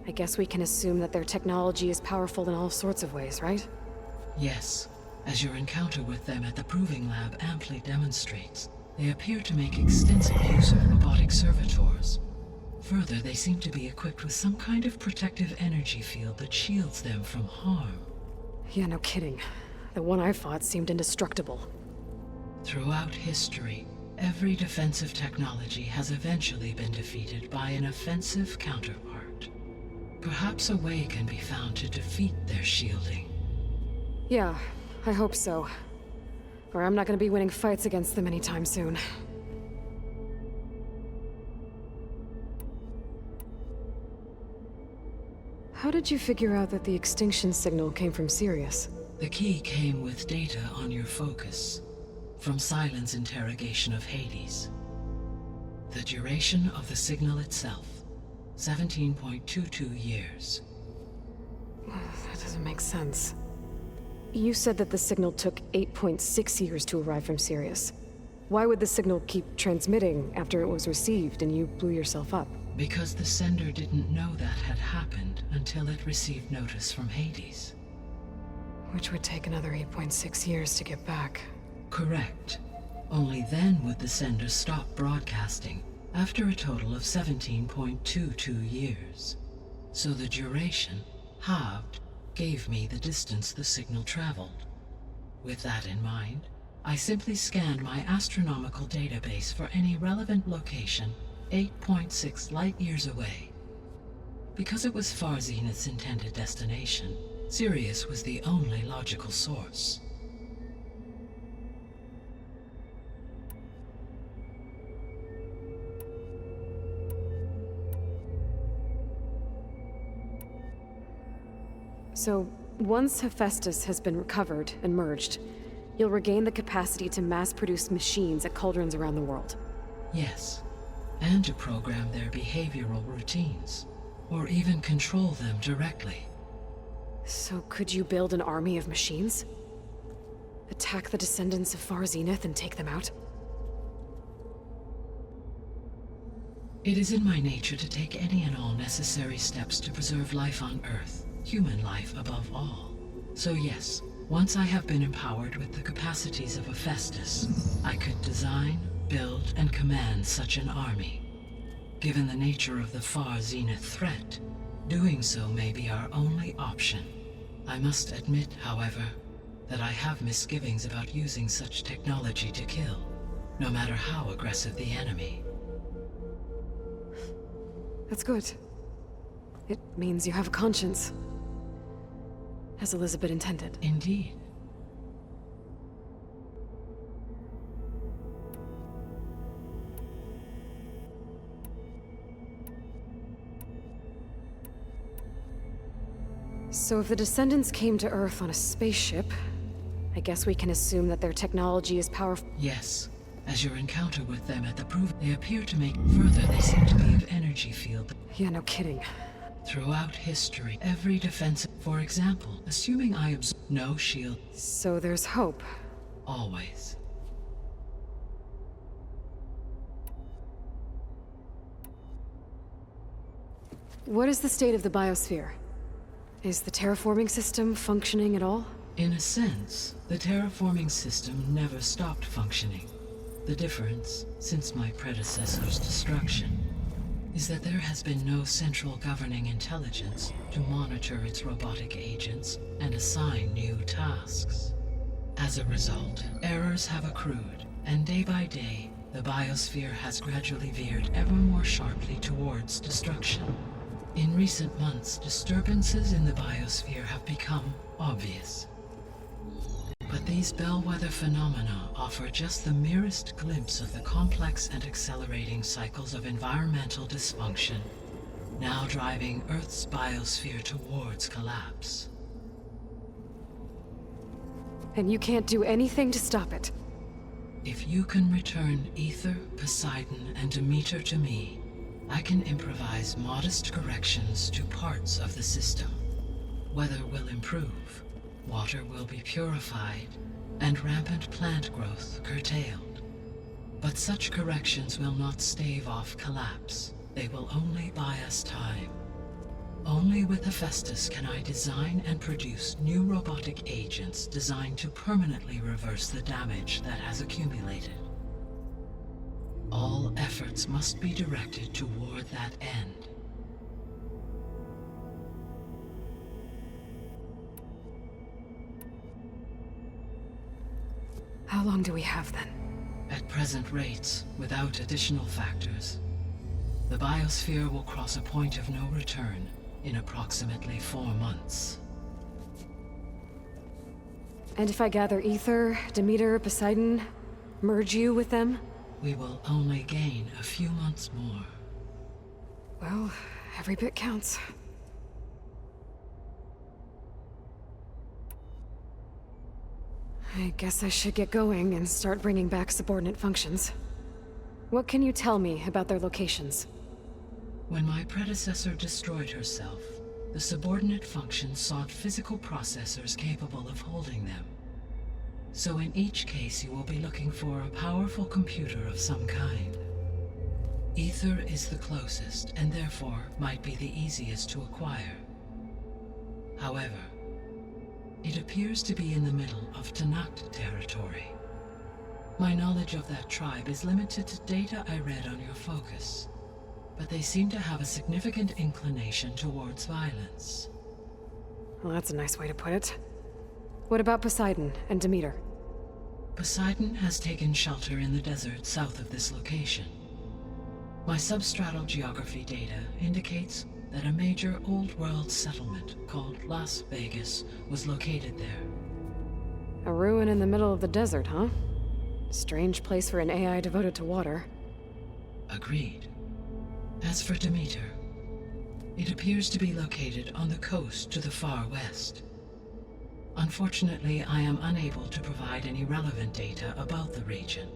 I guess we can assume that their technology is powerful in all sorts of ways, right? Yes, as your encounter with them at the Proving Lab amply demonstrates, they appear to make extensive use of robotic servitors. Further, they seem to be equipped with some kind of protective energy field that shields them from harm. Yeah, no kidding. The one I fought seemed indestructible. Throughout history, every defensive technology has eventually been defeated by an offensive counterpart. Perhaps a way can be found to defeat their shielding. Yeah, I hope so. Or I'm not gonna be winning fights against them anytime soon. How did you figure out that the extinction signal came from Sirius? The key came with data on your focus, from Silent's interrogation of Hades. The duration of the signal itself, 17.22 years. That doesn't make sense. You said that the signal took 8.6 years to arrive from Sirius. Why would the signal keep transmitting after it was received and you blew yourself up? Because the sender didn't know that had happened until it received notice from Hades. Which would take another 8.6 years to get back. Correct. Only then would the sender stop broadcasting, after a total of 17.22 years. So the duration, halved, gave me the distance the signal traveled. With that in mind, I simply scanned my astronomical database for any relevant location 8.6 light-years away. Because it was Far Zenith's intended destination, Sirius was the only logical source. So, once Hephaestus has been recovered and merged, you'll regain the capacity to mass-produce machines at cauldrons around the world. Yes, and to program their behavioral routines, or even control them directly. So could you build an army of machines? Attack the descendants of Far Zenith and take them out? It is in my nature to take any and all necessary steps to preserve life on Earth, human life above all. So yes, once I have been empowered with the capacities of Hephaestus, I could design, build, and command such an army. Given the nature of the Far Zenith threat, doing so may be our only option. I must admit, however, that I have misgivings about using such technology to kill, no matter how aggressive the enemy. That's good. It means you have a conscience. As Elizabeth intended. Indeed. So if the Descendants came to Earth on a spaceship, I guess we can assume that their technology is powerful. Yes. As your encounter with them at the proof, they appear to make further. They seem to be of energy field. Yeah, no kidding. Throughout history, every defense, for example, assuming I observe no shield, So there's hope. always. What is the state of the biosphere? Is the terraforming system functioning at all? In a sense, the terraforming system never stopped functioning. The difference, since my predecessor's destruction, is that there has been no central governing intelligence to monitor its robotic agents and assign new tasks. As a result, errors have accrued, and day by day, the biosphere has gradually veered ever more sharply towards destruction. In recent months, disturbances in the biosphere have become obvious. These bellwether phenomena offer just the merest glimpse of the complex and accelerating cycles of environmental dysfunction, now driving Earth's biosphere towards collapse. And you can't do anything to stop it. If you can return Aether, Poseidon, and Demeter to me, I can improvise modest corrections to parts of the system. Weather will improve, water will be purified, and rampant plant growth curtailed. But such corrections will not stave off collapse. They will only buy us time. Only with Hephaestus can I design and produce new robotic agents designed to permanently reverse the damage that has accumulated. All efforts must be directed toward that end. How long do we have then? At present rates, without additional factors, the biosphere will cross a point of no return in approximately 4 months. And if I gather Aether, Demeter, Poseidon, merge you with them? We will only gain a few months more. Well, every bit counts. I guess I should get going and start bringing back subordinate functions. What can you tell me about their locations? When my predecessor destroyed herself, the subordinate functions sought physical processors capable of holding them. So in each case you will be looking for a powerful computer of some kind. Aether is the closest, and therefore might be the easiest to acquire. However, it appears to be in the middle of Tenakth territory. My knowledge of that tribe is limited to data I read on your focus, but they seem to have a significant inclination towards violence. Well, that's a nice way to put it. What about Poseidon and Demeter? Poseidon has taken shelter in the desert south of this location. My substratal geography data indicates that a major old-world settlement called Las Vegas was located there. A ruin in the middle of the desert, huh? Strange place for an AI devoted to water. Agreed. As for Demeter, it appears to be located on the coast to the far west. Unfortunately, I am unable to provide any relevant data about the region.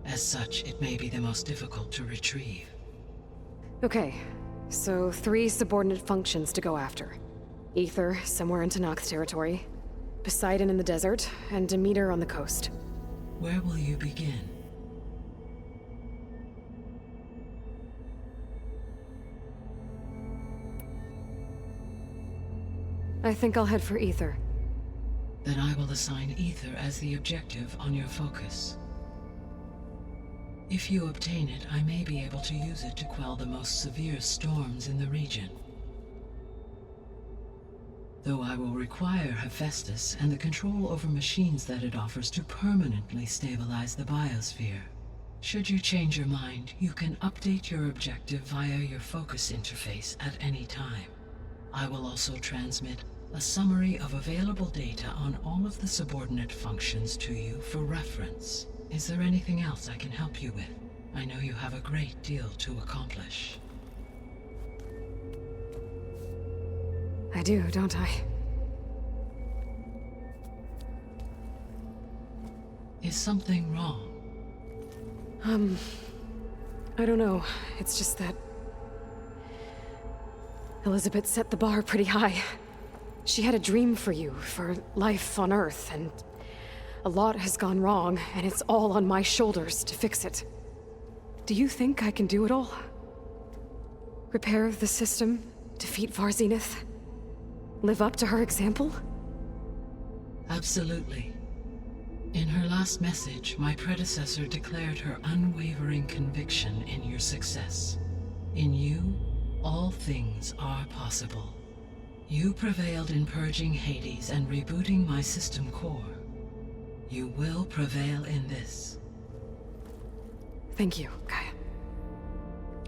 As such, it may be the most difficult to retrieve. Okay, so 3 subordinate functions to go after. Aether, somewhere in Tenakth territory, Poseidon in the desert, and Demeter on the coast. Where will you begin? I think I'll head for Aether. Then I will assign Aether as the objective on your focus. If you obtain it, I may be able to use it to quell the most severe storms in the region. Though I will require Hephaestus and the control over machines that it offers to permanently stabilize the biosphere. Should you change your mind, you can update your objective via your focus interface at any time. I will also transmit a summary of available data on all of the subordinate functions to you for reference. Is there anything else I can help you with? I know you have a great deal to accomplish. I do, don't I? Is something wrong? I don't know. It's just that Elizabeth set the bar pretty high. She had a dream for you, for life on Earth, and a lot has gone wrong, and it's all on my shoulders to fix it. Do you think I can do it all? Repair the system, defeat Varzenith, live up to her example? Absolutely. In her last message, my predecessor declared her unwavering conviction in your success. In you, all things are possible. You prevailed in purging Hades and rebooting my system core. You will prevail in this. Thank you, Gaia.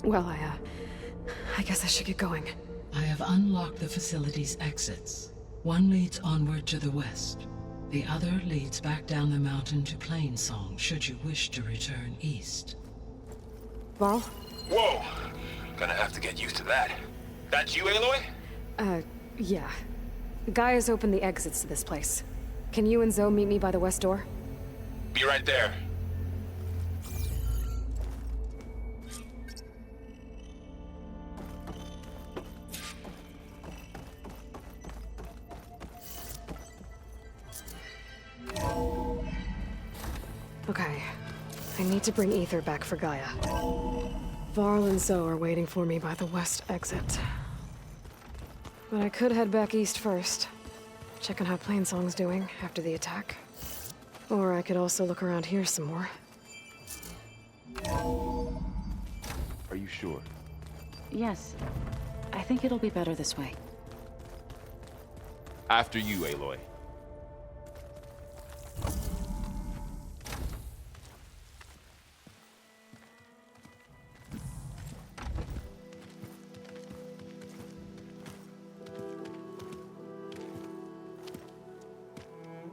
Well, I guess I should get going. I have unlocked the facility's exits. One leads onward to the west. The other leads back down the mountain to Plainsong, should you wish to return east. Varl? Whoa! Gonna have to get used to that. That's you, Aloy? Yeah. Gaia's opened the exits to this place. Can you and Zoe meet me by the west door? Be right there. Okay. I need to bring Ether back for Gaia. Varl and Zoe are waiting for me by the west exit. But I could head back east first. Check on how Plainsong's doing after the attack. Or I could also look around here some more. Are you sure? Yes. I think it'll be better this way. After you, Aloy.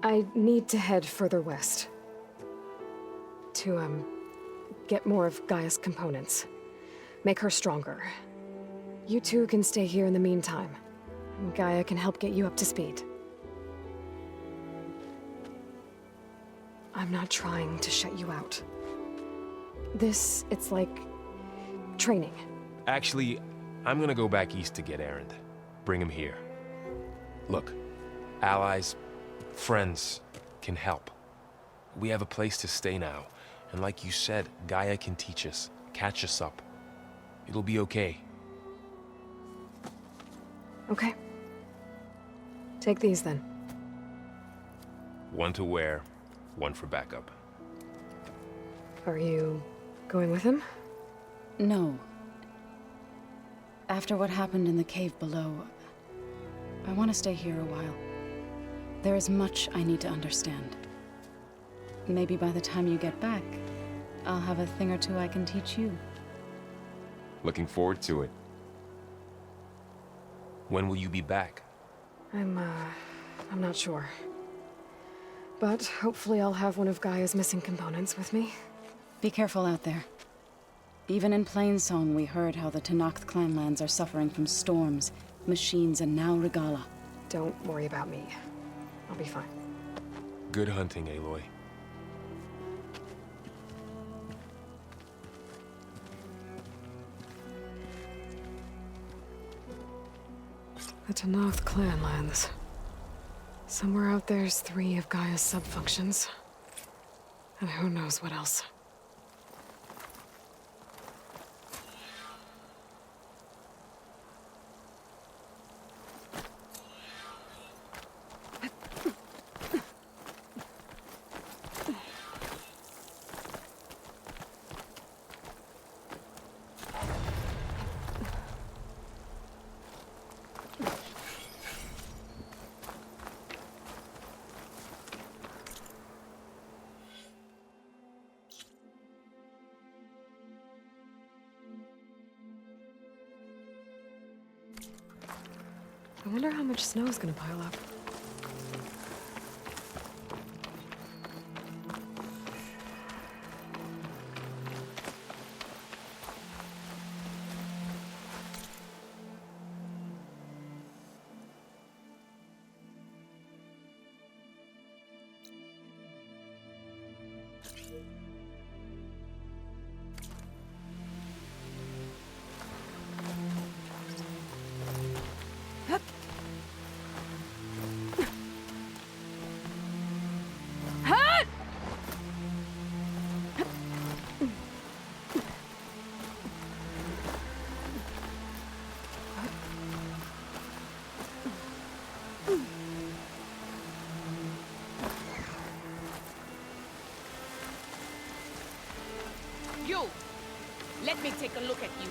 I need to head further west. To, get more of Gaia's components. Make her stronger. You two can stay here in the meantime. Gaia can help get you up to speed. I'm not trying to shut you out. It's like... training. Actually, I'm gonna go back east to get Erend. Bring him here. Look, allies, friends can help. We have a place to stay now, and like you said, Gaia can teach us, catch us up. It'll be okay. Okay. Take these then. One to wear, one for backup. Are you going with him? No. After what happened in the cave below, I want to stay here a while. There is much I need to understand. Maybe by the time you get back, I'll have a thing or two I can teach you. Looking forward to it. When will you be back? I'm not sure. But hopefully I'll have one of Gaia's missing components with me. Be careful out there. Even in Plainsong, we heard how the Tenakth clanlands are suffering from storms, machines, and now Regalla. Don't worry about me. I'll be fine. Good hunting, Aloy. The Tenakth clanlands. Somewhere out there's 3 of Gaia's sub-functions. And who knows what else. I wonder how much snow is gonna pile up. You! Let me take a look at you.